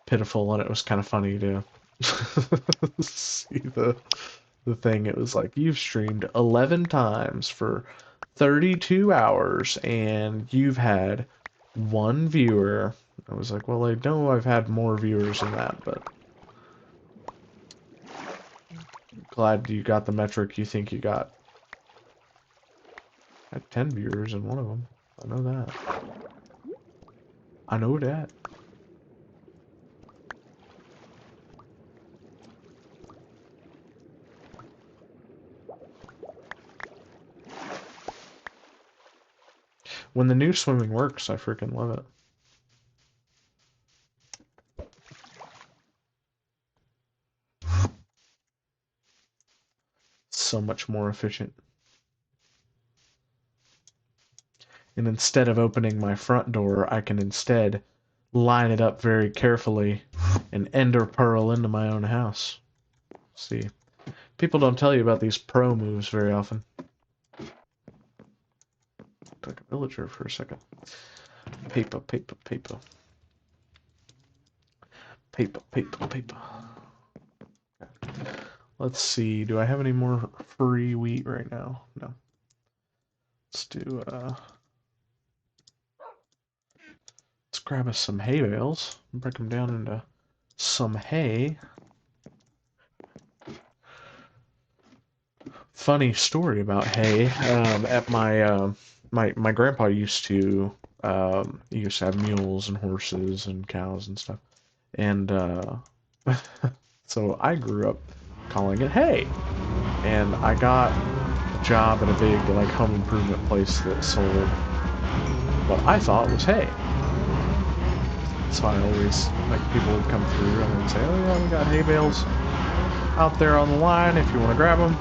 pitiful, and it was kind of funny to see the thing. It was like, you've streamed 11 times for 32 hours, and you've had 1 viewer. I was like, well, I know I've had more viewers than that, but Glad you got the metric you think you got. I had 10 viewers in one of them. I know that. I know that. When the new swimming works, I freaking love it. So much more efficient. And instead of opening my front door, I can instead line it up very carefully and ender pearl into my own house. See, people don't tell you about these pro moves very often. Looked like a villager for a second. Paper, paper, paper. Paper, paper, paper. Let's see, do I have any more free wheat right now? No. Let's do, let's grab us some hay bales and break them down into some hay. Funny story about hay. At my grandpa used to have mules and horses and cows and stuff, and so I grew up calling it hay. And I got a job at a big like home improvement place that sold what I thought was hay. So I always, like, people would come through and they'd say, "Oh yeah, we got hay bales out there on the line if you want to grab them.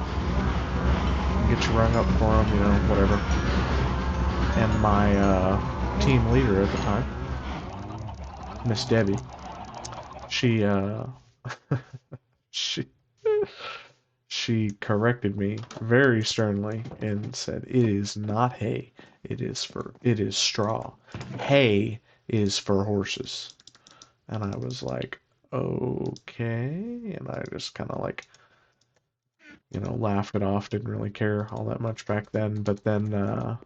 Get you rung up for them, you know, whatever." And my team leader at the time, Miss Debbie, she she she corrected me very sternly and said, "It is not hay. It is straw. Hay is for horses." And I was like, "Okay." And I just kind of like, you know, laughed it off. Didn't really care all that much back then. But then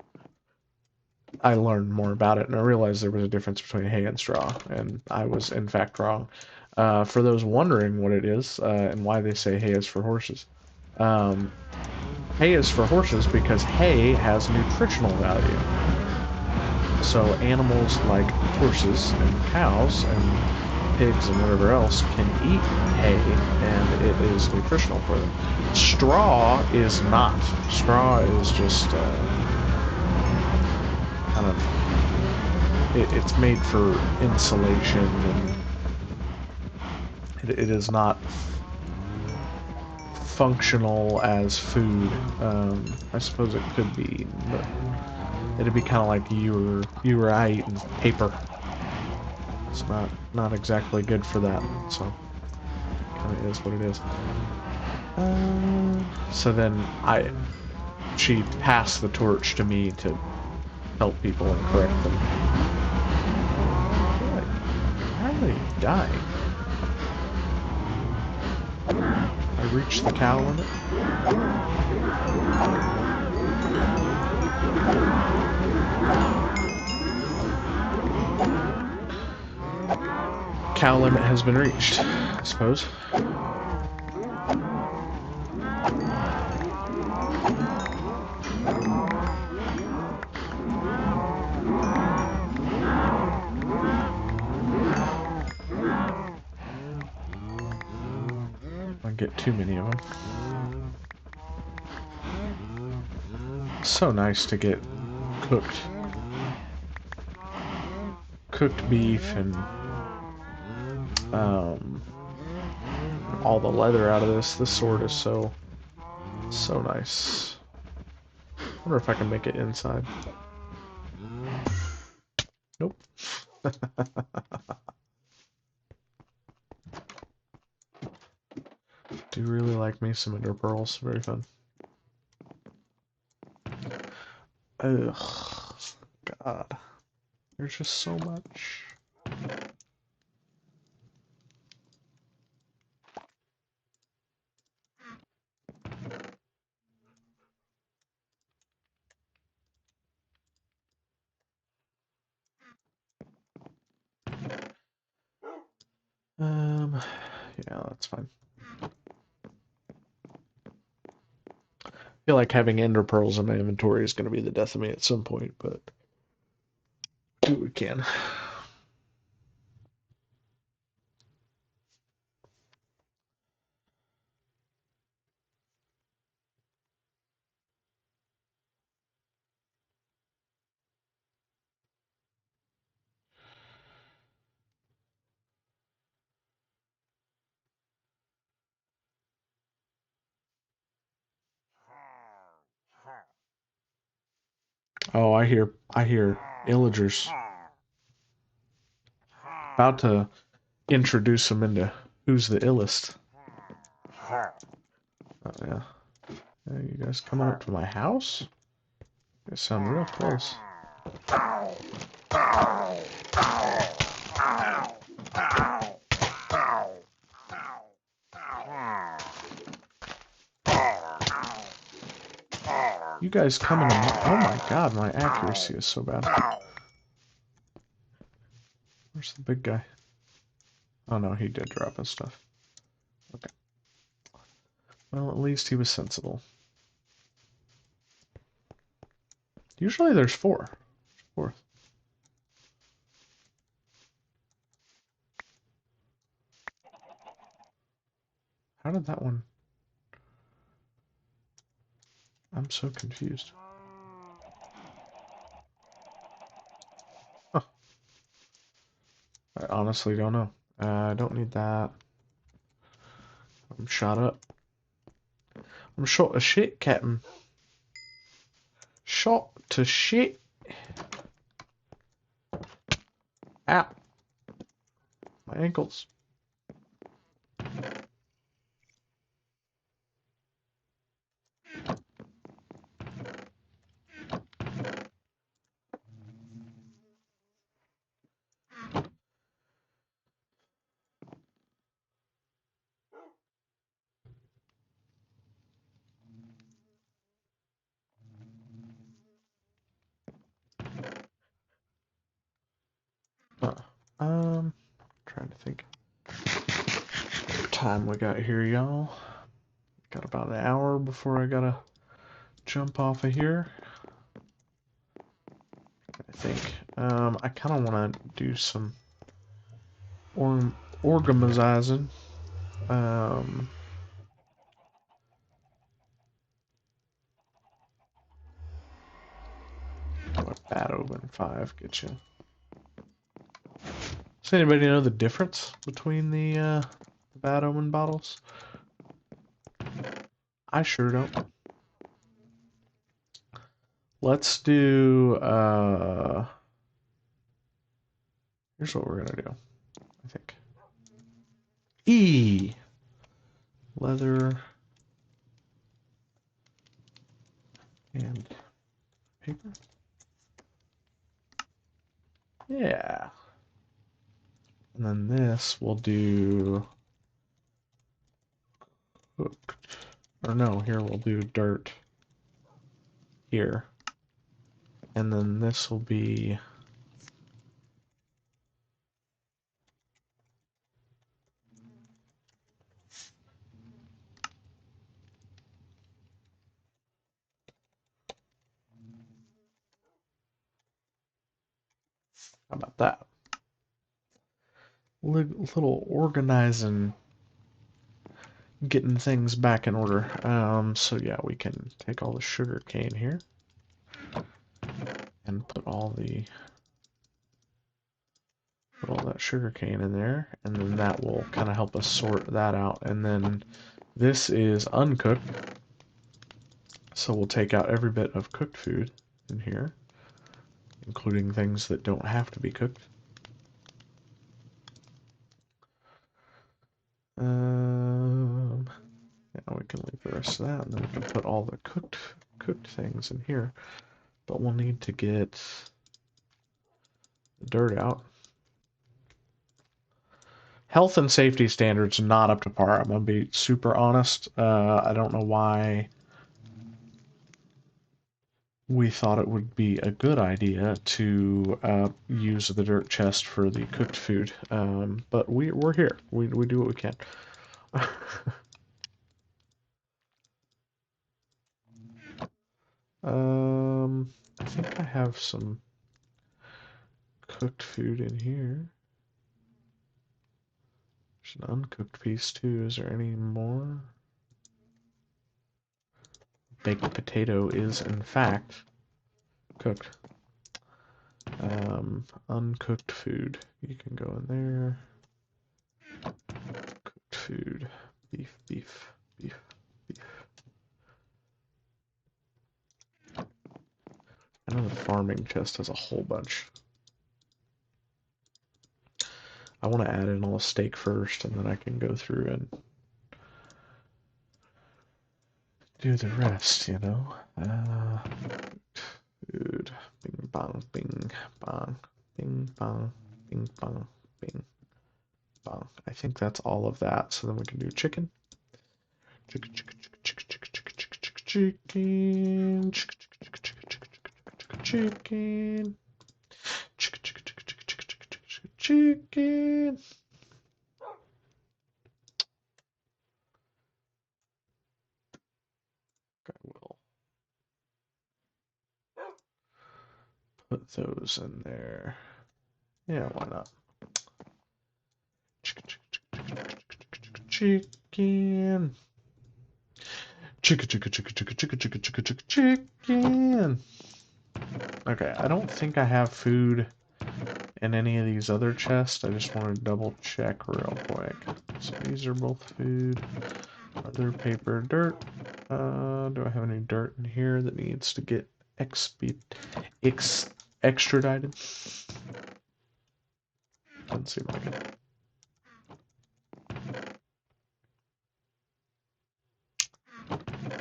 I learned more about it and I realized there was a difference between hay and straw. And I was in fact wrong. For those wondering what it is and why they say hay is for horses. Um, Hay is for horses because hay has nutritional value. So animals like horses and cows and pigs and whatever else can eat hay, and it is nutritional for them. Straw is not. Straw is just kind of it's made for insulation, and it is not functional as food. I suppose it could be, but it'd be kind of like you or I eating paper. It's not exactly good for that. So kind of is what it is. So then she passed the torch to me to help people and correct them. Why are they dying? I reached the cow limit. Cow limit has been reached, I suppose. I get too many of them. So nice to get cooked beef and all the leather out of this. This sword is so nice. I wonder if I can make it inside. Nope. Do really like me some ender pearls. Very fun. Ugh. God. There's just so much. Yeah, that's fine. feel like having ender pearls in my inventory is going to be the death of me at some point, but do what we can. Oh, I hear illagers. About to introduce them into who's the illest. Oh, yeah. You guys coming up to my house? You guys sound real close. You guys coming to my... Oh my god, my accuracy is so bad. Where's the big guy? Oh no, he did drop his stuff. Okay. Well, at least he was sensible. Usually there's four. Fourth. How did that one... I'm so confused. Huh. I honestly don't know. I don't need that. I'm shot up. I'm shot to shit, Captain. Shot to shit. Ow. My ankles. Huh. Trying to think. What time we got here, y'all? Got about an hour before I gotta jump off of here. I think. I kind of want to do some organizing. What bad open 5 get you? Does anybody know the difference between the bad omen bottles? I sure don't. Let's do here's what we're gonna do, I think. E leather and paper. Yeah. And then this we'll do cooked. Or no, here we'll do dirt here. And then this will be how about that? Little organizing, getting things back in order. So yeah, we can take all the sugar cane here and put all that sugar cane in there, and then that will kind of help us sort that out. And then this is uncooked, so we'll take out every bit of cooked food in here, including things that don't have to be cooked. Yeah, we can leave the rest of that, and then we can put all the cooked things in here. But we'll need to get the dirt out. Health and safety standards not up to par. I'm gonna be super honest. I don't know why we thought it would be a good idea to use the dirt chest for the cooked food, but we're here. We do what we can. I think I have some cooked food in here. There's an uncooked piece too. Is there any more? Baked potato is in fact cooked. Uncooked food. You can go in there. Cooked food. Beef, beef, beef, beef. I know the farming chest has a whole bunch. I want to add in all the steak first, and then I can go through and do the rest, you know? Food. Bing, bong, bing, bong. Bing, bong, bing, bong, bing, bong. I think that's all of that, so then we can do chicken. Chicken, chicken, chicken, chicken, chicken, chicken, chicken, chicken, chicken, chicken, chicken, chicken, chicken. I will put those in there. Yeah, why not? Chicken, chicken. Chicken, chicken, chicken, chicken, chicken, chicken, chicken, chicken, chicken. Okay, I don't think I have food in any of these other chests. I just want to double check real quick. So these are both food. Other paper, dirt. Do I have any dirt in here that needs to get extradited? Doesn't seem like it.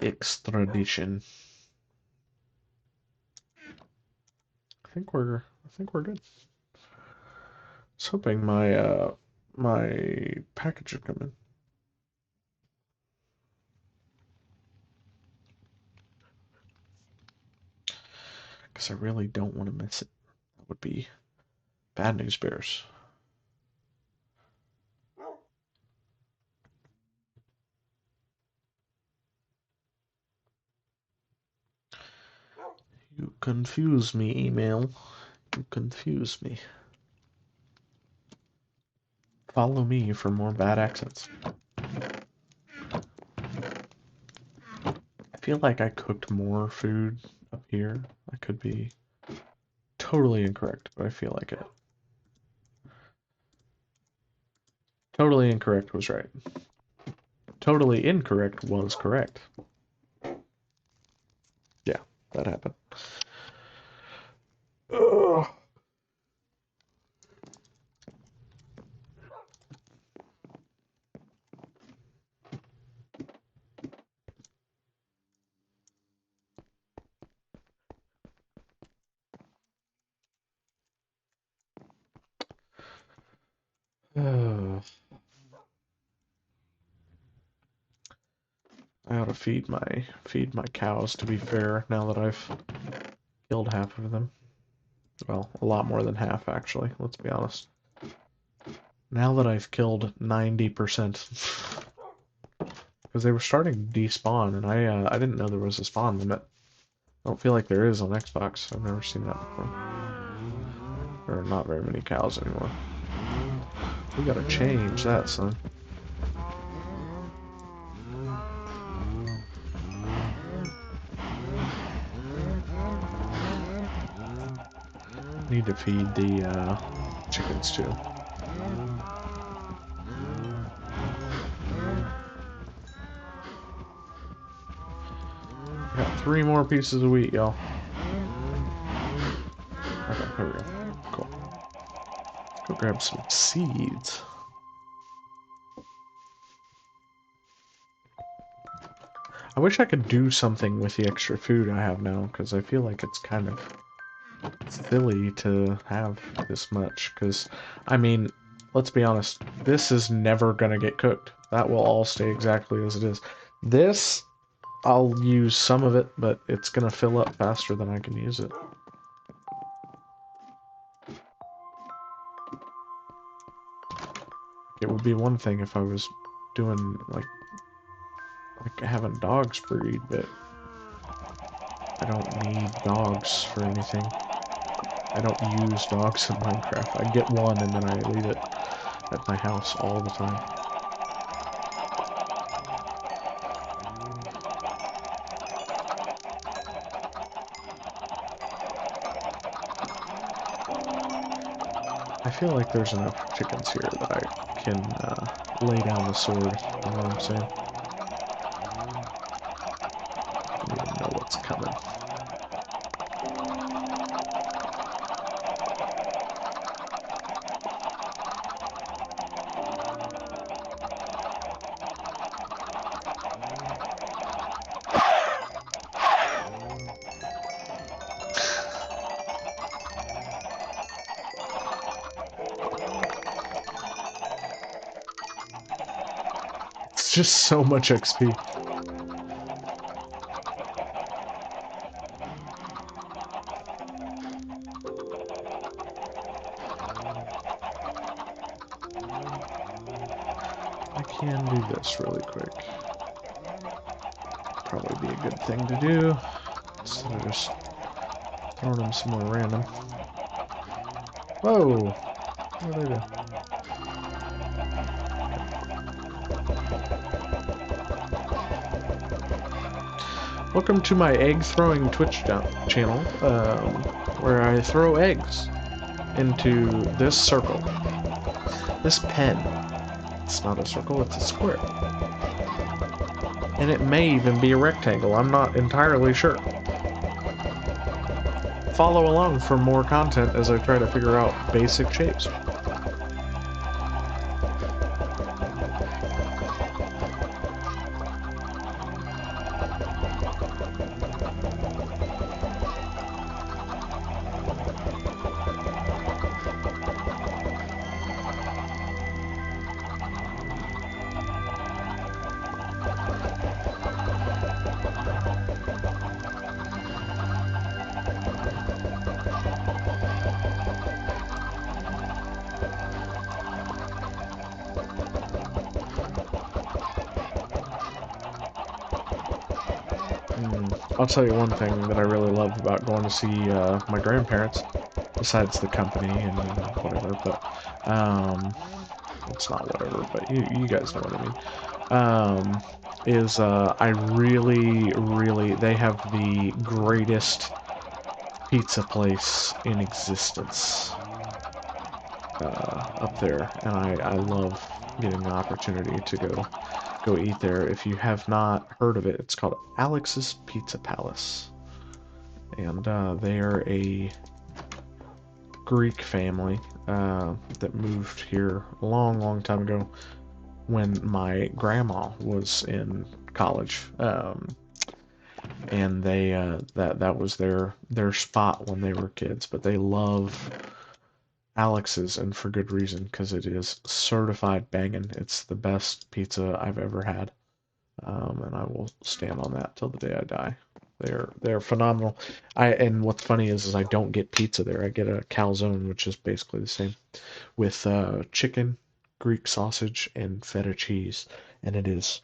Extradition. I think we're good. I was hoping my my package would come in. Because I really don't want to miss it. That would be bad news bears. You confuse me, email. You confuse me. Follow me for more bad accents. I feel like I cooked more food up here. I could be totally incorrect, but I feel like it. Totally incorrect was right. Totally incorrect was correct. Yeah, that happened. Ugh. I ought to feed my cows, to be fair, now that I've killed half of them. Well, a lot more than half, actually, let's be honest. Now that I've killed 90%. Because they were starting to despawn, and I didn't know there was a spawn limit. I don't feel like there is on Xbox. I've never seen that before. There are not very many cows anymore. We gotta change that, son. Need to feed the chickens too. Got 3 more pieces of wheat, y'all. Okay, here we go. Cool. Let's go grab some seeds. I wish I could do something with the extra food I have now, because I feel like it's kind of silly to have this much, because, I mean, let's be honest, this is never gonna get cooked. That will all stay exactly as it is. This, I'll use some of it, but it's gonna fill up faster than I can use it. It would be one thing if I was doing, like having dogs breed, but I don't need dogs for anything. I don't use dogs in Minecraft. I get one and then I leave it at my house all the time. I feel like there's enough chickens here that I can lay down the sword, you know what I'm saying? I don't even know what's coming. It's just so much XP. I can do this really quick. Probably be a good thing to do. Instead of just throwing them somewhere random. Whoa! What did I do? Welcome to my egg-throwing Twitch channel, where I throw eggs into this circle. This pen. It's not a circle, it's a square. And it may even be a rectangle, I'm not entirely sure. Follow along for more content as I try to figure out basic shapes. I'll tell you one thing that I really love about going to see my grandparents, besides the company and whatever, but it's not whatever, but you guys know what I mean. Is I really they have the greatest pizza place in existence up there, and I love getting the opportunity to go eat there. If you have not heard of it, it's called Alex's Pizza Palace, and they are a Greek family that moved here a long time ago when my grandma was in college, and they that was their spot when they were kids. But they love Alex's, and for good reason, because it is certified banging. It's the best pizza I've ever had, and I will stand on that till the day I die. They're phenomenal. And what's funny is I don't get pizza there. I get a calzone, which is basically the same, with chicken, Greek sausage, and feta cheese, and it is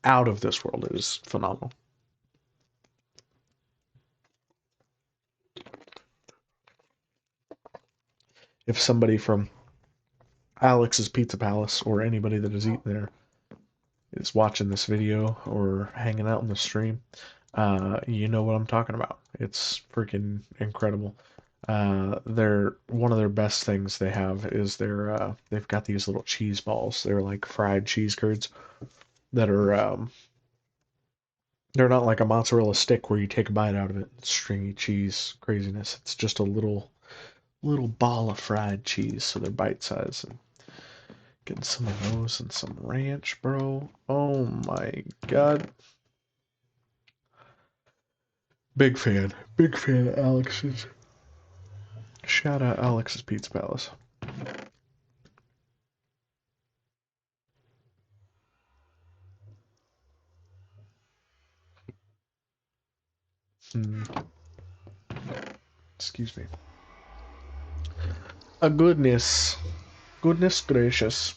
out of this world. It is phenomenal. If somebody from Alex's Pizza Palace or anybody that has eaten there is watching this video or hanging out in the stream, you know what I'm talking about. It's freaking incredible. They're one of their best things they have is they've got these little cheese balls. They're like fried cheese curds that are they're not like a mozzarella stick where you take a bite out of it. It's stringy cheese craziness. It's just a little ball of fried cheese, so they're bite size. And getting some of those and some ranch, bro. Oh my god. Big fan. Big fan of Alex's. Shout out Alex's Pizza Palace. Excuse me. A goodness. Goodness gracious.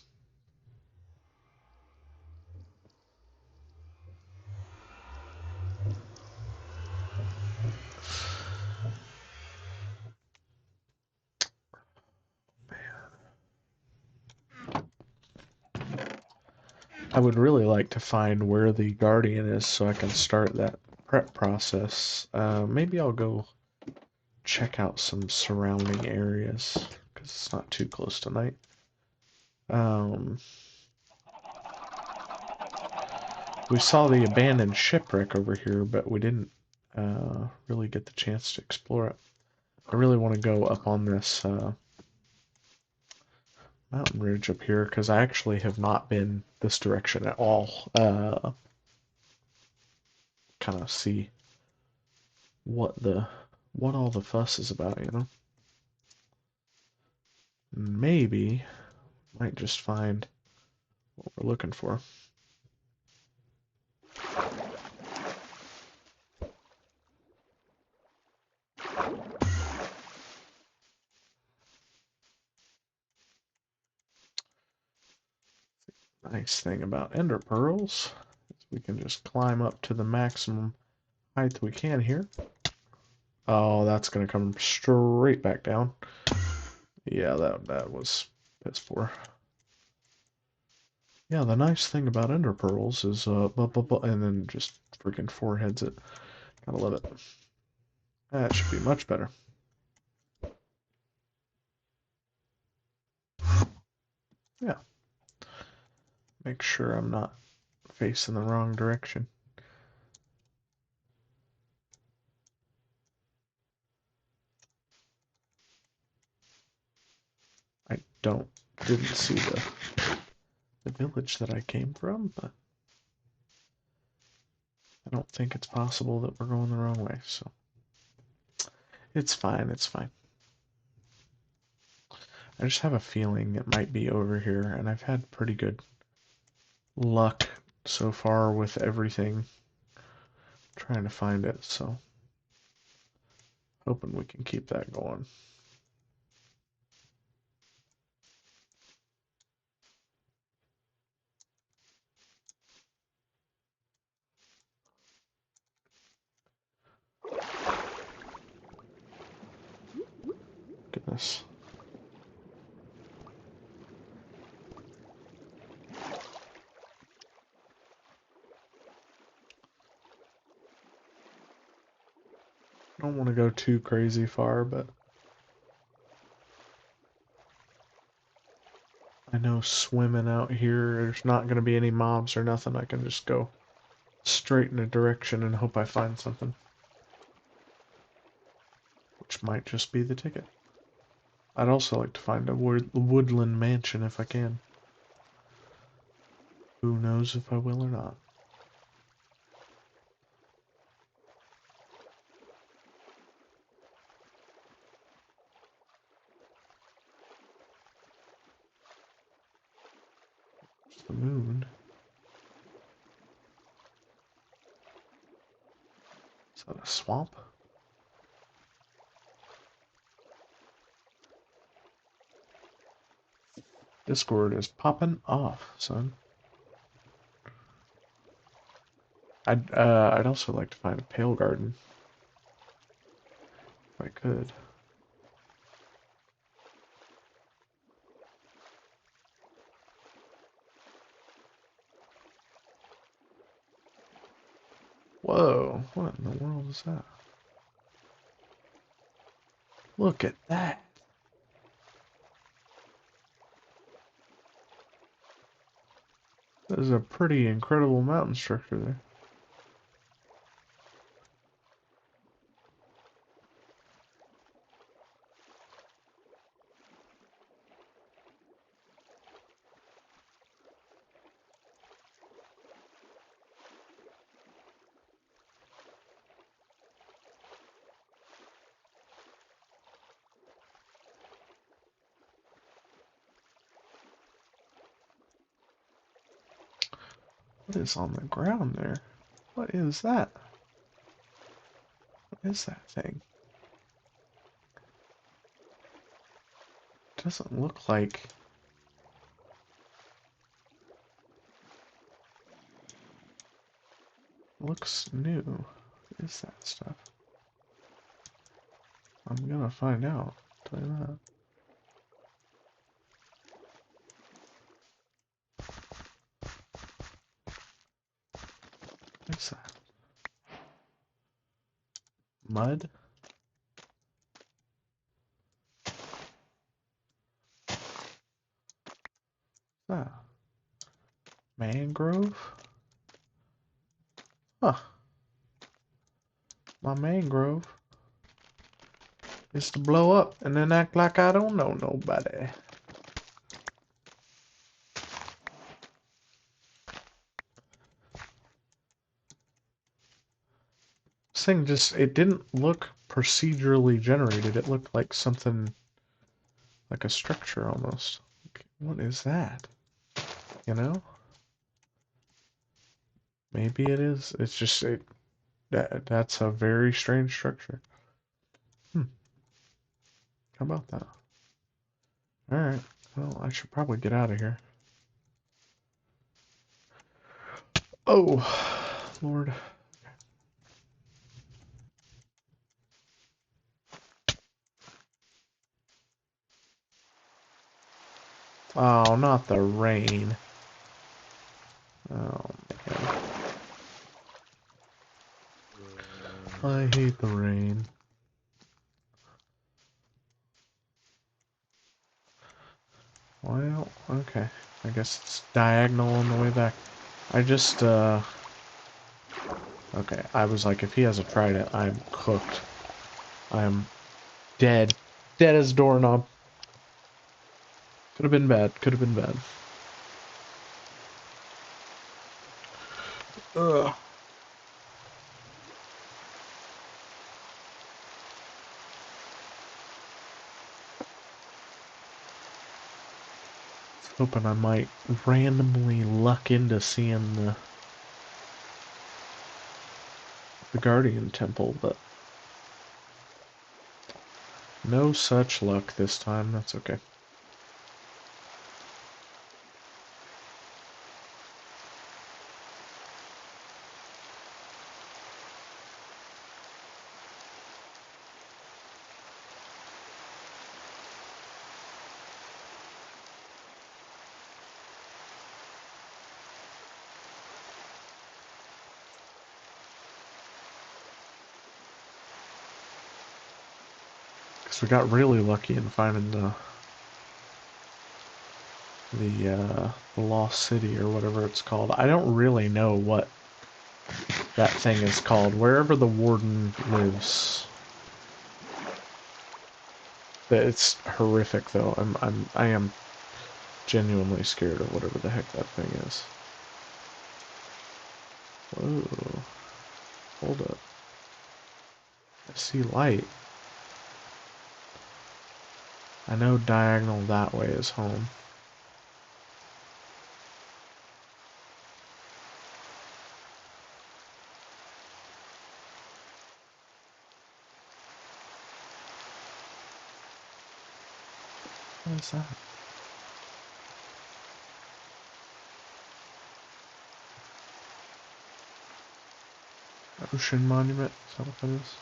I would really like to find where the Guardian is so I can start that prep process. Maybe I'll go check out some surrounding areas because it's not too close tonight. We saw the abandoned shipwreck over here, but we didn't really get the chance to explore it. I really want to go up on this mountain ridge up here because I actually have not been this direction at all. Kind of see what all the fuss is about, you know. Maybe might just find what we're looking for. Nice thing about ender pearls is we can just climb up to the maximum height we can here. Oh, that's gonna come straight back down. Yeah, that was piss poor. Yeah, the nice thing about ender pearls is and then just freaking foreheads it. Gotta love it. That should be much better. Yeah. Make sure I'm not facing the wrong direction. I didn't see the village that I came from, but I don't think it's possible that we're going the wrong way, so it's fine, it's fine. I just have a feeling it might be over here, and I've had pretty good luck so far with everything trying to find it, so hoping we can keep that going. Goodness. I don't want to go too crazy far, but I know swimming out here, there's not going to be any mobs or nothing. I can just go straight in a direction and hope I find something. Which might just be the ticket. I'd also like to find a woodland mansion if I can. Who knows if I will or not. It's the moon. Is that a swamp? Discord is popping off, son. I'd also like to find a pale garden. If I could. Whoa, what in the world is that? Look at that. There's a pretty incredible mountain structure there. What is on the ground there? What is that? What is that thing? It doesn't look like... Looks new. What is that stuff? I'm gonna find out. Tell you that. What's that? Mud? Ah. Mangrove? Huh. My mangrove is to blow up and then act like I don't know nobody. This thing just, it didn't look procedurally generated. It looked like something, like a structure almost. What is that? You know? Maybe it is. It's just, that's a very strange structure. How about that? Alright. Well, I should probably get out of here. Oh, Lord. Oh, not the rain. Oh, man. I hate the rain. Well, okay. I guess it's diagonal on the way back. I just, okay, I was like, if he hasn't tried it, I'm cooked. I'm dead. Dead as a doorknob. Could have been bad. Could have been bad. Ugh. Hoping I might randomly luck into seeing the Guardian Temple, but no such luck this time. That's okay. Because we got really lucky in finding the Lost City or whatever it's called. I don't really know what that thing is called. Wherever the warden lives. It's horrific though. I am genuinely scared of whatever the heck that thing is. Whoa. Hold up. I see light. I know diagonal that way is home. What is that? Ocean Monument? Is that what that is?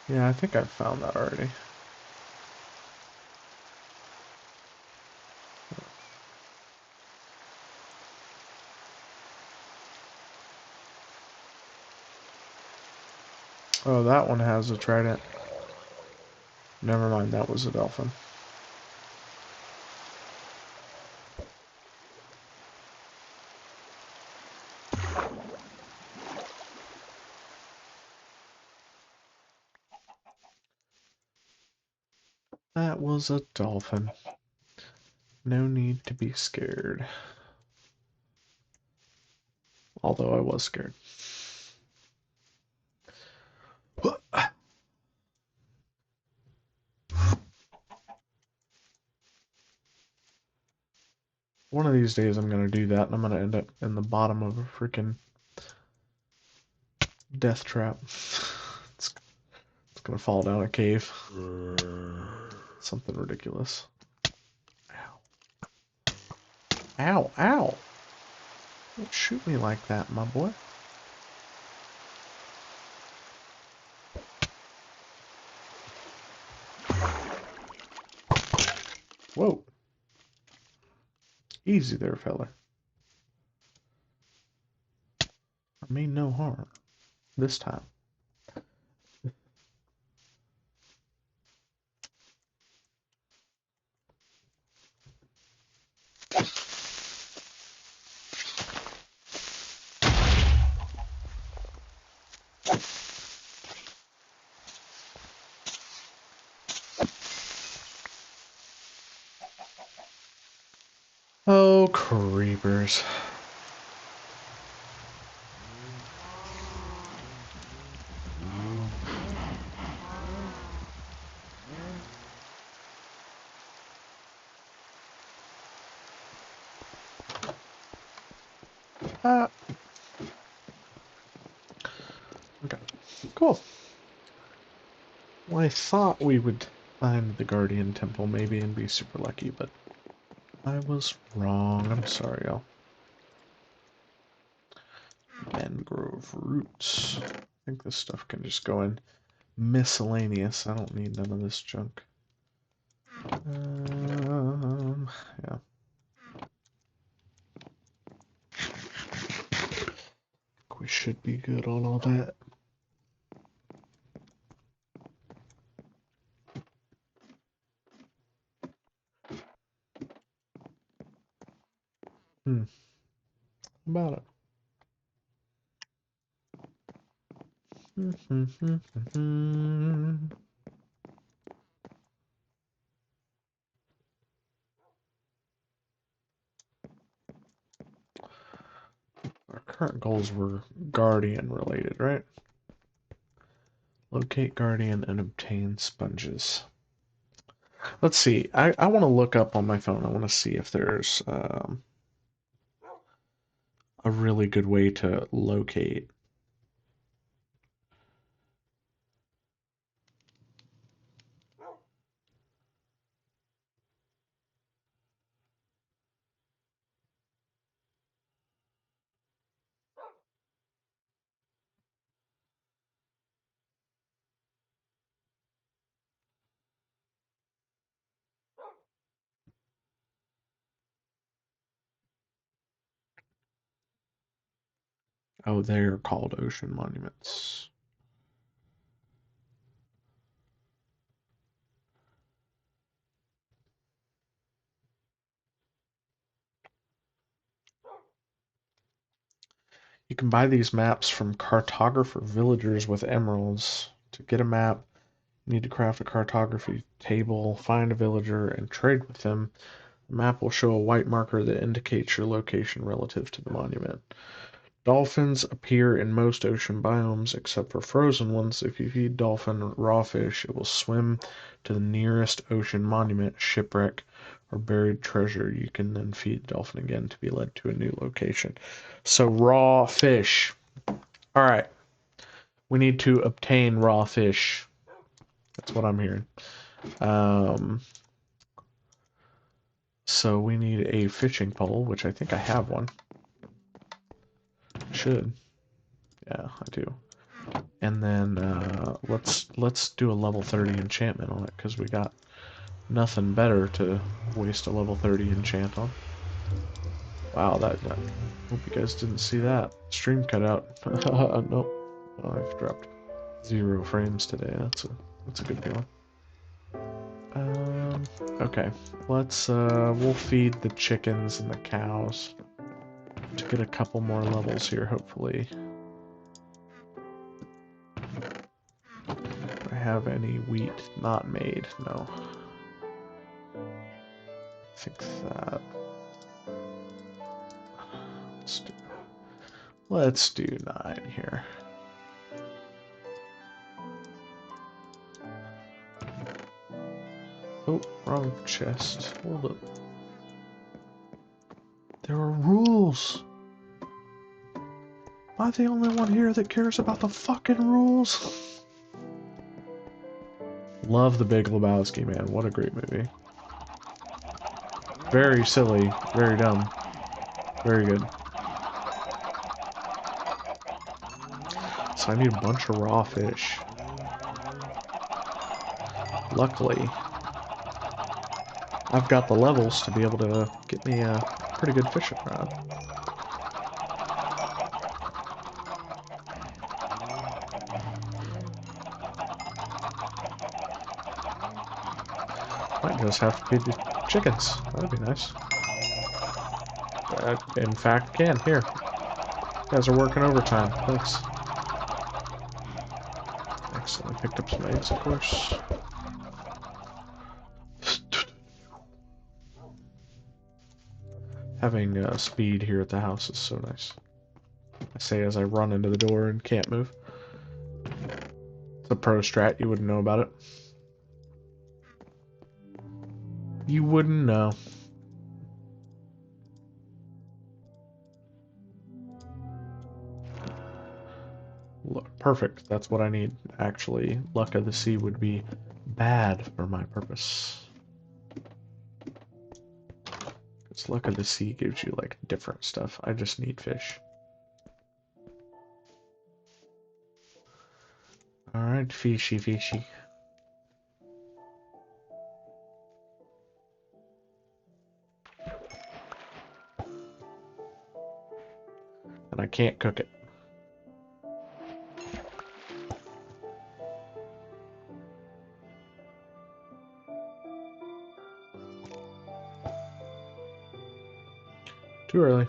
Yeah, I think I've found that already. Oh, that one has a trident. Never mind, that was a dolphin. That was a dolphin. No need to be scared. Although I was scared. One of these days I'm gonna do that and I'm gonna end up in the bottom of a freaking death trap. It's gonna fall down a cave. Something ridiculous. Ow. Ow, ow! Don't shoot me like that, my boy. Whoa. Easy there, fella. I mean no harm. This time. Oh, creepers. Ah. Okay. Cool. Well, I thought we would find the Guardian Temple maybe and be super lucky, but I was wrong. I'm sorry, y'all. Mangrove roots. I think this stuff can just go in miscellaneous. I don't need none of this junk. Yeah. We should be good on all that. How about it? Our current goals were Guardian related, right? Locate Guardian and obtain sponges. Let's see. I want to look up on my phone. I want to see if there's a really good way to locate. Oh, they're called ocean monuments. You can buy these maps from cartographer villagers with emeralds. To get a map, you need to craft a cartography table, find a villager, and trade with them. The map will show a white marker that indicates your location relative to the monument. Dolphins appear in most ocean biomes except for frozen ones. If you feed dolphin raw fish, it will swim to the nearest ocean monument, shipwreck, or buried treasure. You can then feed the dolphin again to be led to a new location. So raw fish. All right. We need to obtain raw fish. That's what I'm hearing. So we need a fishing pole, which I think I have one. Should. Yeah, I do. And then let's do a level 30 enchantment on it, because we got nothing better to waste a level 30 enchant on. Wow, that hope you guys didn't see that. Stream cut out. Nope. Oh, I've dropped 0 frames today. That's a good feeling. Okay. We'll feed the chickens and the cows to get a couple more levels here, hopefully. Do I have any wheat not made? No. I think that... Let's do 9 here. Oh, wrong chest. Hold up. There are rules! Am I the only one here that cares about the fucking rules? Love The Big Lebowski, man. What a great movie. Very silly. Very dumb. Very good. So I need a bunch of raw fish. Luckily, I've got the levels to be able to get me a pretty good fishing rod. Might just have to feed the chickens. That'd be nice. In fact, can. Here. You guys are working overtime. Thanks. Excellent. Picked up some eggs, of course. Having speed here at the house is so nice. I say as I run into the door and can't move. It's a pro strat. You wouldn't know about it. You wouldn't know. Look, perfect. That's what I need. Actually, Luck of the Sea would be bad for my purpose. Because Luck of the Sea gives you, like, different stuff. I just need fish. Alright, fishy, fishy. And I can't cook it. Too early.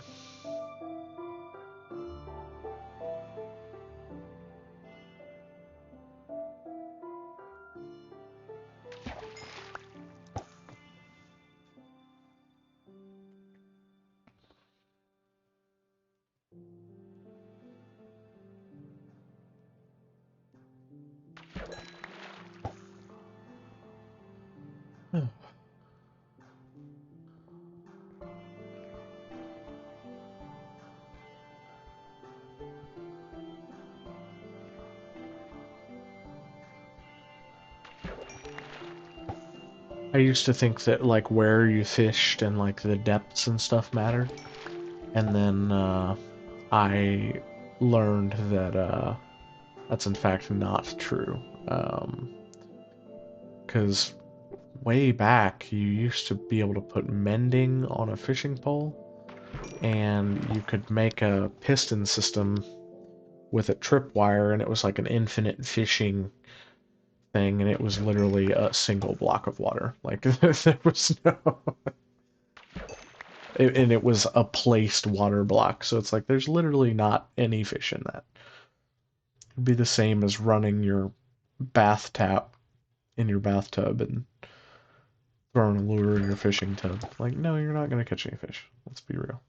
I used to think that, like, where you fished and, like, the depths and stuff mattered. And then, I learned that, that's in fact not true. Because way back, you used to be able to put mending on a fishing pole, and you could make a piston system with a tripwire, and it was like an infinite fishing thing, and it was literally a single block of water. Like, there was no... and it was a placed water block, so it's like there's literally not any fish in that. It'd be the same as running your bath tap in your bathtub and throwing a lure in your fishing tub. Like, no, you're not going to catch any fish. Let's be real.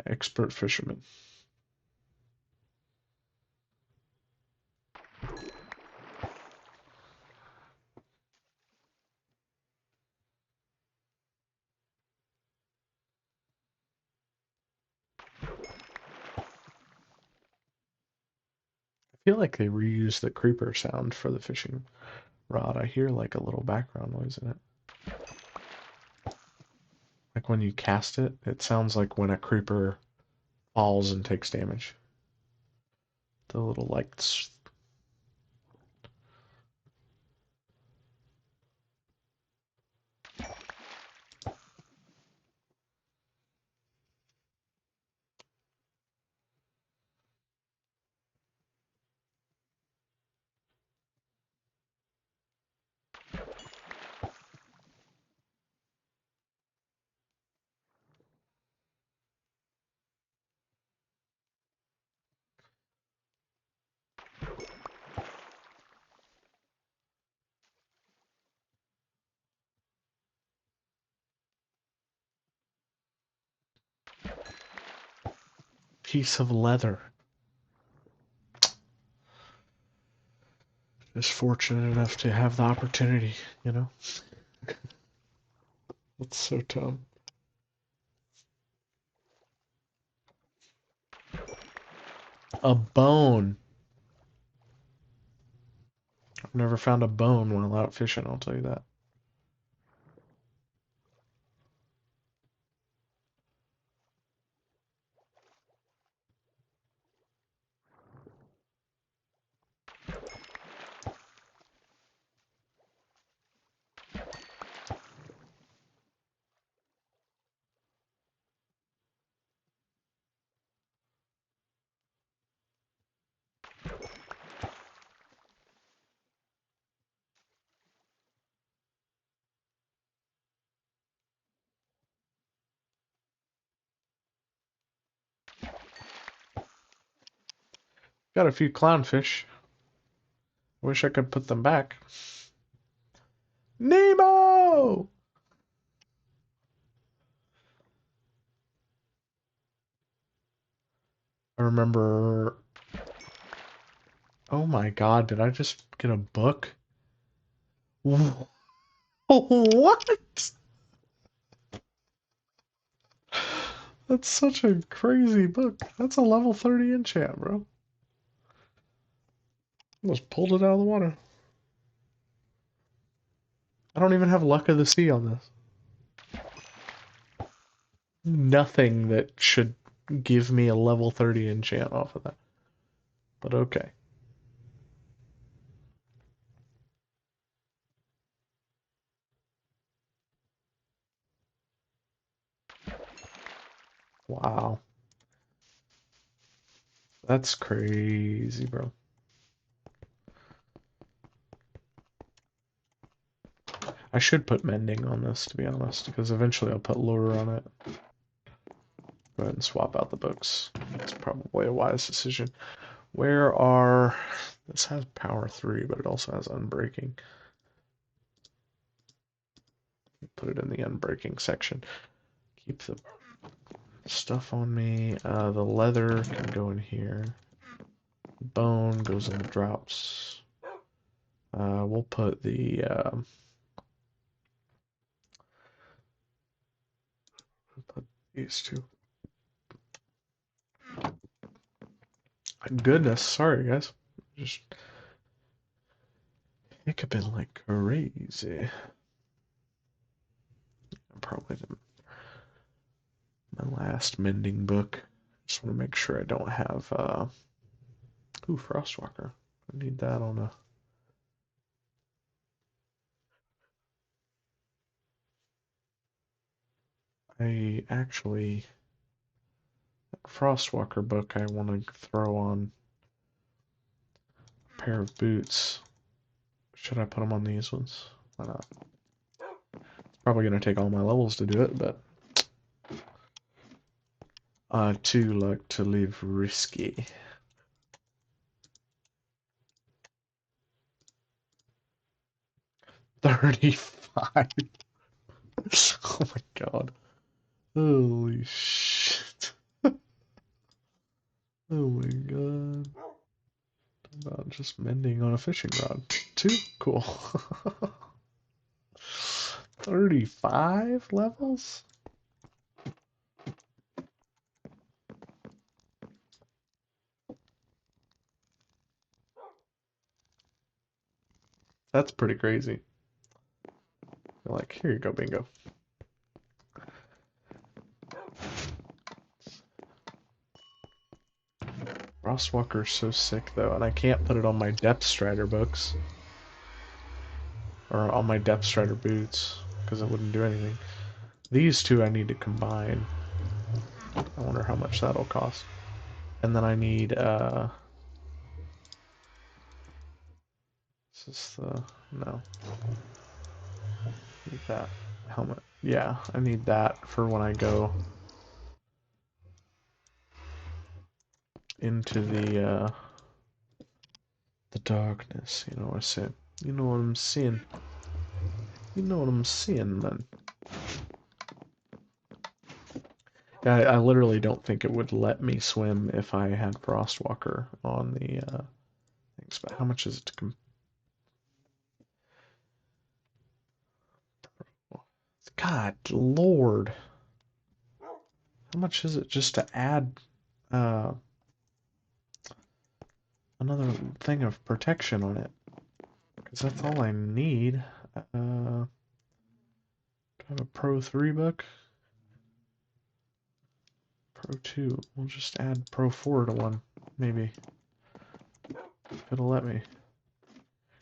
Expert fisherman. I feel like they reused the creeper sound for the fishing rod. I hear like a little background noise in it. Like when you cast it, it sounds like when a creeper falls and takes damage. The little like piece of leather. Just fortunate enough to have the opportunity, you know? That's so dumb. A bone. I've never found a bone while out fishing, I'll tell you that. Got a few clownfish. Wish I could put them back. Nemo! I remember. Oh my god, did I just get a book? What? That's such a crazy book. That's a level 30 enchant, bro. Just pulled it out of the water. I don't even have Luck of the Sea on this. Nothing that should give me a level 30 enchant off of that. But okay. Wow. That's crazy, bro. I should put mending on this, to be honest, because eventually I'll put lure on it. Go ahead and swap out the books. It's probably a wise decision. Where are... This has power 3, but it also has unbreaking. Put it in the unbreaking section. Keep the stuff on me. The leather can go in here. Bone goes in the drops. We'll put the... put these two. Goodness, sorry guys. Just hiccuping like crazy. Probably my last mending book. Just want to make sure I don't have ooh, Frostwalker. I need that on a I actually that Frostwalker book I want to throw on a pair of boots. Should I put them on these ones? Why not? It's probably gonna take all my levels to do it, but I too like to live risky. 35. Oh my god. Holy shit. Oh my god. About just mending on a fishing rod. Two? Cool. 35 levels? That's pretty crazy. Like, here you go, bingo. Frostwalker's so sick, though, and I can't put it on my Depth Strider books. Or on my Depth Strider boots, because it wouldn't do anything. These two I need to combine. I wonder how much that'll cost. And then I need, Is this the... No. Need that helmet. Yeah, I need that for when I go into the darkness. You know what I'm saying? You know what I'm saying? You know what I'm saying, man. I literally don't think it would let me swim if I had Frostwalker on the things. But how much is it to come? God, Lord. How much is it just to add uh, another thing of protection on it? Because that's all I need. Do I have a Pro 3 book? Pro 2. We'll just add Pro 4 to one, maybe. If it'll let me.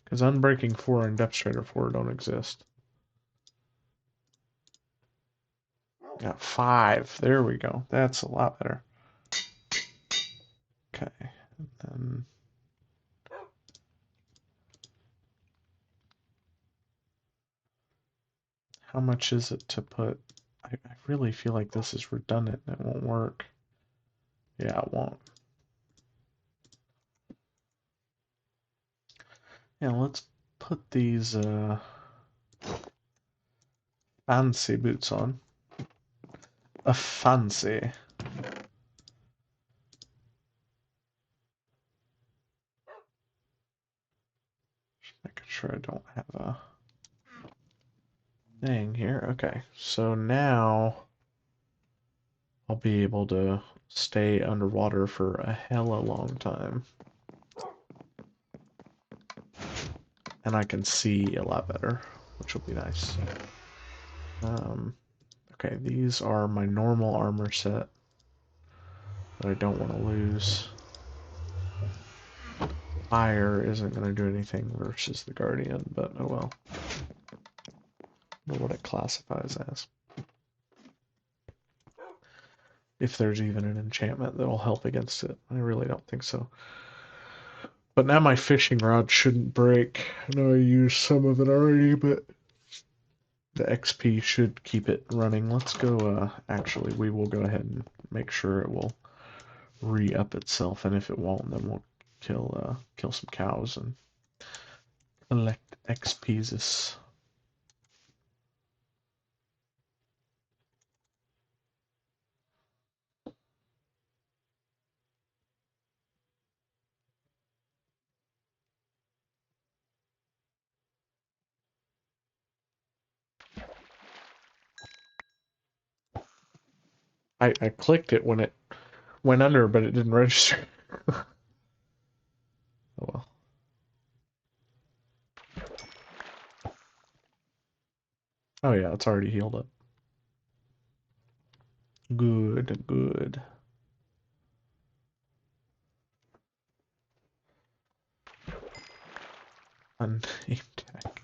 Because Unbreaking 4 and Depth Strider 4 don't exist. Got 5. There we go. That's a lot better. Okay. And then... How much is it to put... I really feel like this is redundant and it won't work. Yeah, it won't. Yeah, let's put these fancy boots on. A fancy. Just making sure I don't have a thing here. Okay, so now I'll be able to stay underwater for a hella long time. And I can see a lot better, which will be nice. Okay, these are my normal armor set that I don't want to lose. Fire isn't going to do anything versus the Guardian, but oh well. I don't know what it classifies as. If there's even an enchantment that'll help against it. I really don't think so. But now my fishing rod shouldn't break. I know I used some of it already, but the XP should keep it running. Let's go, actually, we will go ahead and make sure it will re-up itself, and if it won't, then we'll kill some cows and collect XPs. I clicked it when it went under, but it didn't register. Oh well. Oh yeah, it's already healed up. Good, good. Unnamed tag.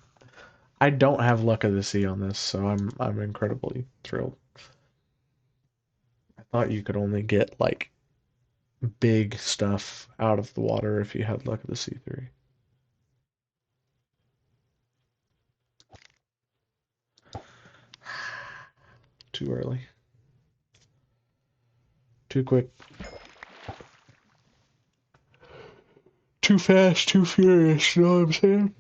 I don't have luck of the sea on this, so I'm incredibly thrilled. I thought you could only get like big stuff out of the water if you had luck of the sea 3. Too early. Too quick. Too fast, too furious, you know what I'm saying?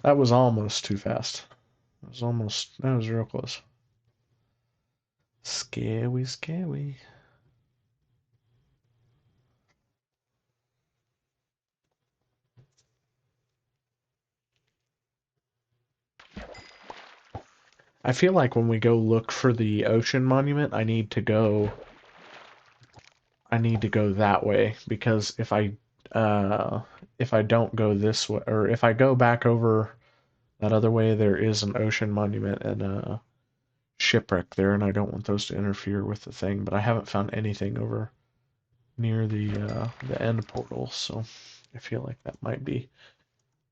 That was almost too fast. That was real close. Scary, scary. I feel like when we go look for the ocean monument, I need to go that way because if I don't go this way, or if I go back over that other way, there is an ocean monument and a shipwreck there, and I don't want those to interfere with the thing. But I haven't found anything over near the end portal, so I feel like that might be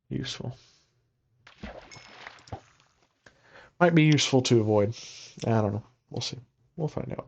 useful. Might be useful to avoid. I don't know. We'll see. We'll find out.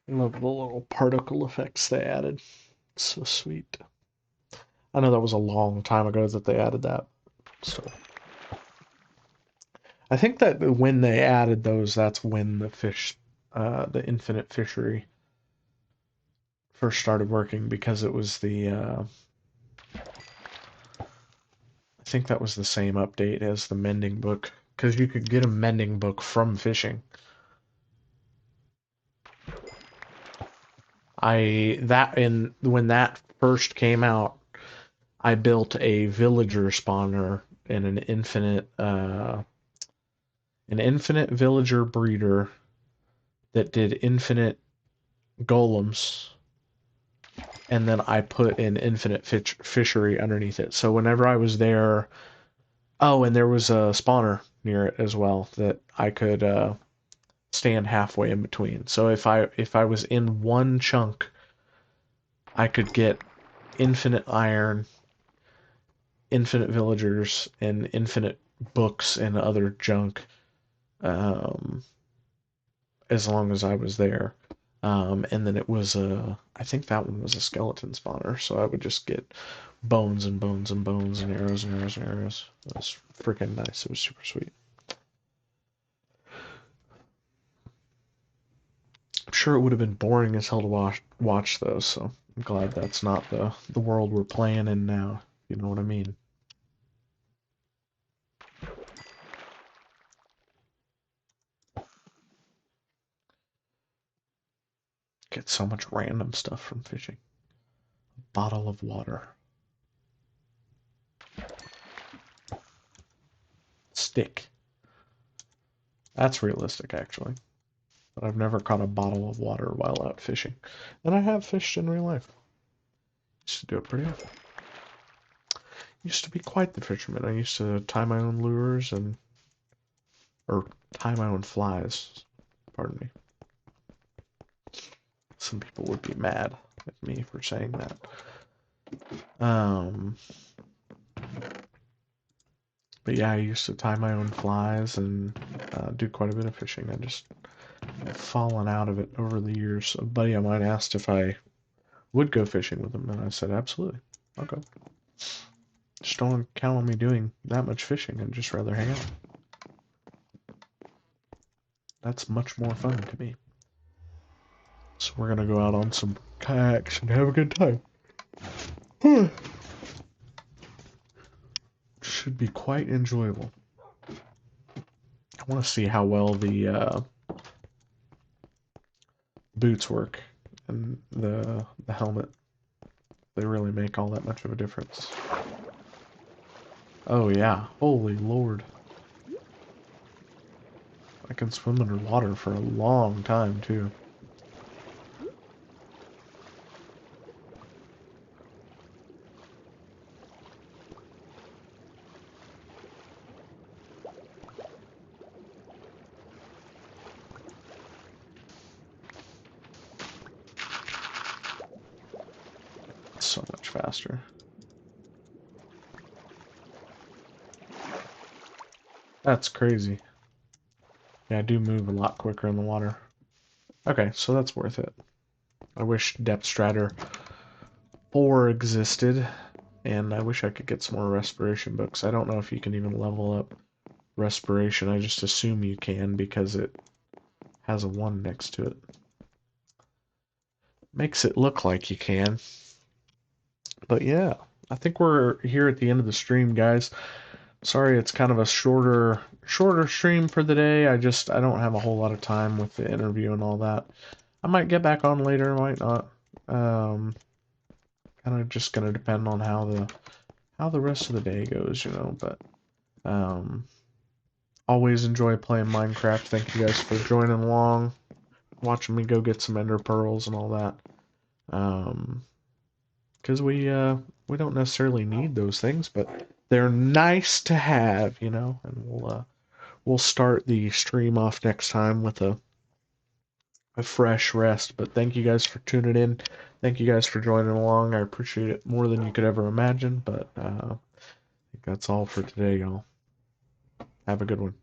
I love the little particle effects they added. It's so sweet. I know that was a long time ago that they added that. So I think that when they added those, that's when the infinite fishery first started working because it was I think that was the same update as the mending book because you could get a mending book from fishing. When that first came out, I built a villager spawner and an infinite villager breeder that did infinite golems, and then I put an infinite fishery underneath it. So whenever I was there, oh, and there was a spawner near it as well that I could stand halfway in between. So if I was in one chunk, I could get infinite iron, infinite villagers, and infinite books and other junk, um, as long as I was there. And then it was I think that one was a skeleton spawner, so I would just get bones and bones and bones and arrows and arrows and arrows. It was freaking nice. It was super sweet. I'm sure it would have been boring as hell to watch though, so I'm glad that's not the world we're playing in now. You know what I mean? Get so much random stuff from fishing. Bottle of water. Stick. That's realistic, actually. But I've never caught a bottle of water while out fishing. And I have fished in real life. Used to do it pretty often. Used to be quite the fisherman. I used to tie my own lures or tie my own flies. Pardon me. Some people would be mad at me for saying that. But yeah, I used to tie my own flies and do quite a bit of fishing. I just have fallen out of it over the years. A buddy of mine asked if I would go fishing with him, and I said absolutely, I'll go. Just don't count on me doing that much fishing. I'd just rather hang out. That's much more fun to me. So we're gonna go out on some kayaks and have a good time. Should be quite enjoyable. I want to see how well the boots work and the helmet. They really make all that much of a difference. Oh yeah, holy lord. I can swim underwater for a long time too. So much faster. That's crazy. Yeah, I do move a lot quicker in the water. Okay, so that's worth it. I wish Depth Strider 4 existed, and I wish I could get some more respiration books. I don't know if you can even level up respiration. I just assume you can because it has a 1 next to it. Makes it look like you can. But yeah, I think we're here at the end of the stream, guys. Sorry, it's kind of a shorter stream for the day. I don't have a whole lot of time with the interview and all that. I might get back on later, might not. Kind of just gonna depend on how the rest of the day goes, you know. But always enjoy playing Minecraft. Thank you guys for joining along, watching me go get some ender pearls and all that. Because we don't necessarily need those things, but they're nice to have, you know. And we'll start the stream off next time with a fresh rest. But thank you guys for tuning in. Thank you guys for joining along. I appreciate it more than you could ever imagine. But I think that's all for today, y'all. Have a good one.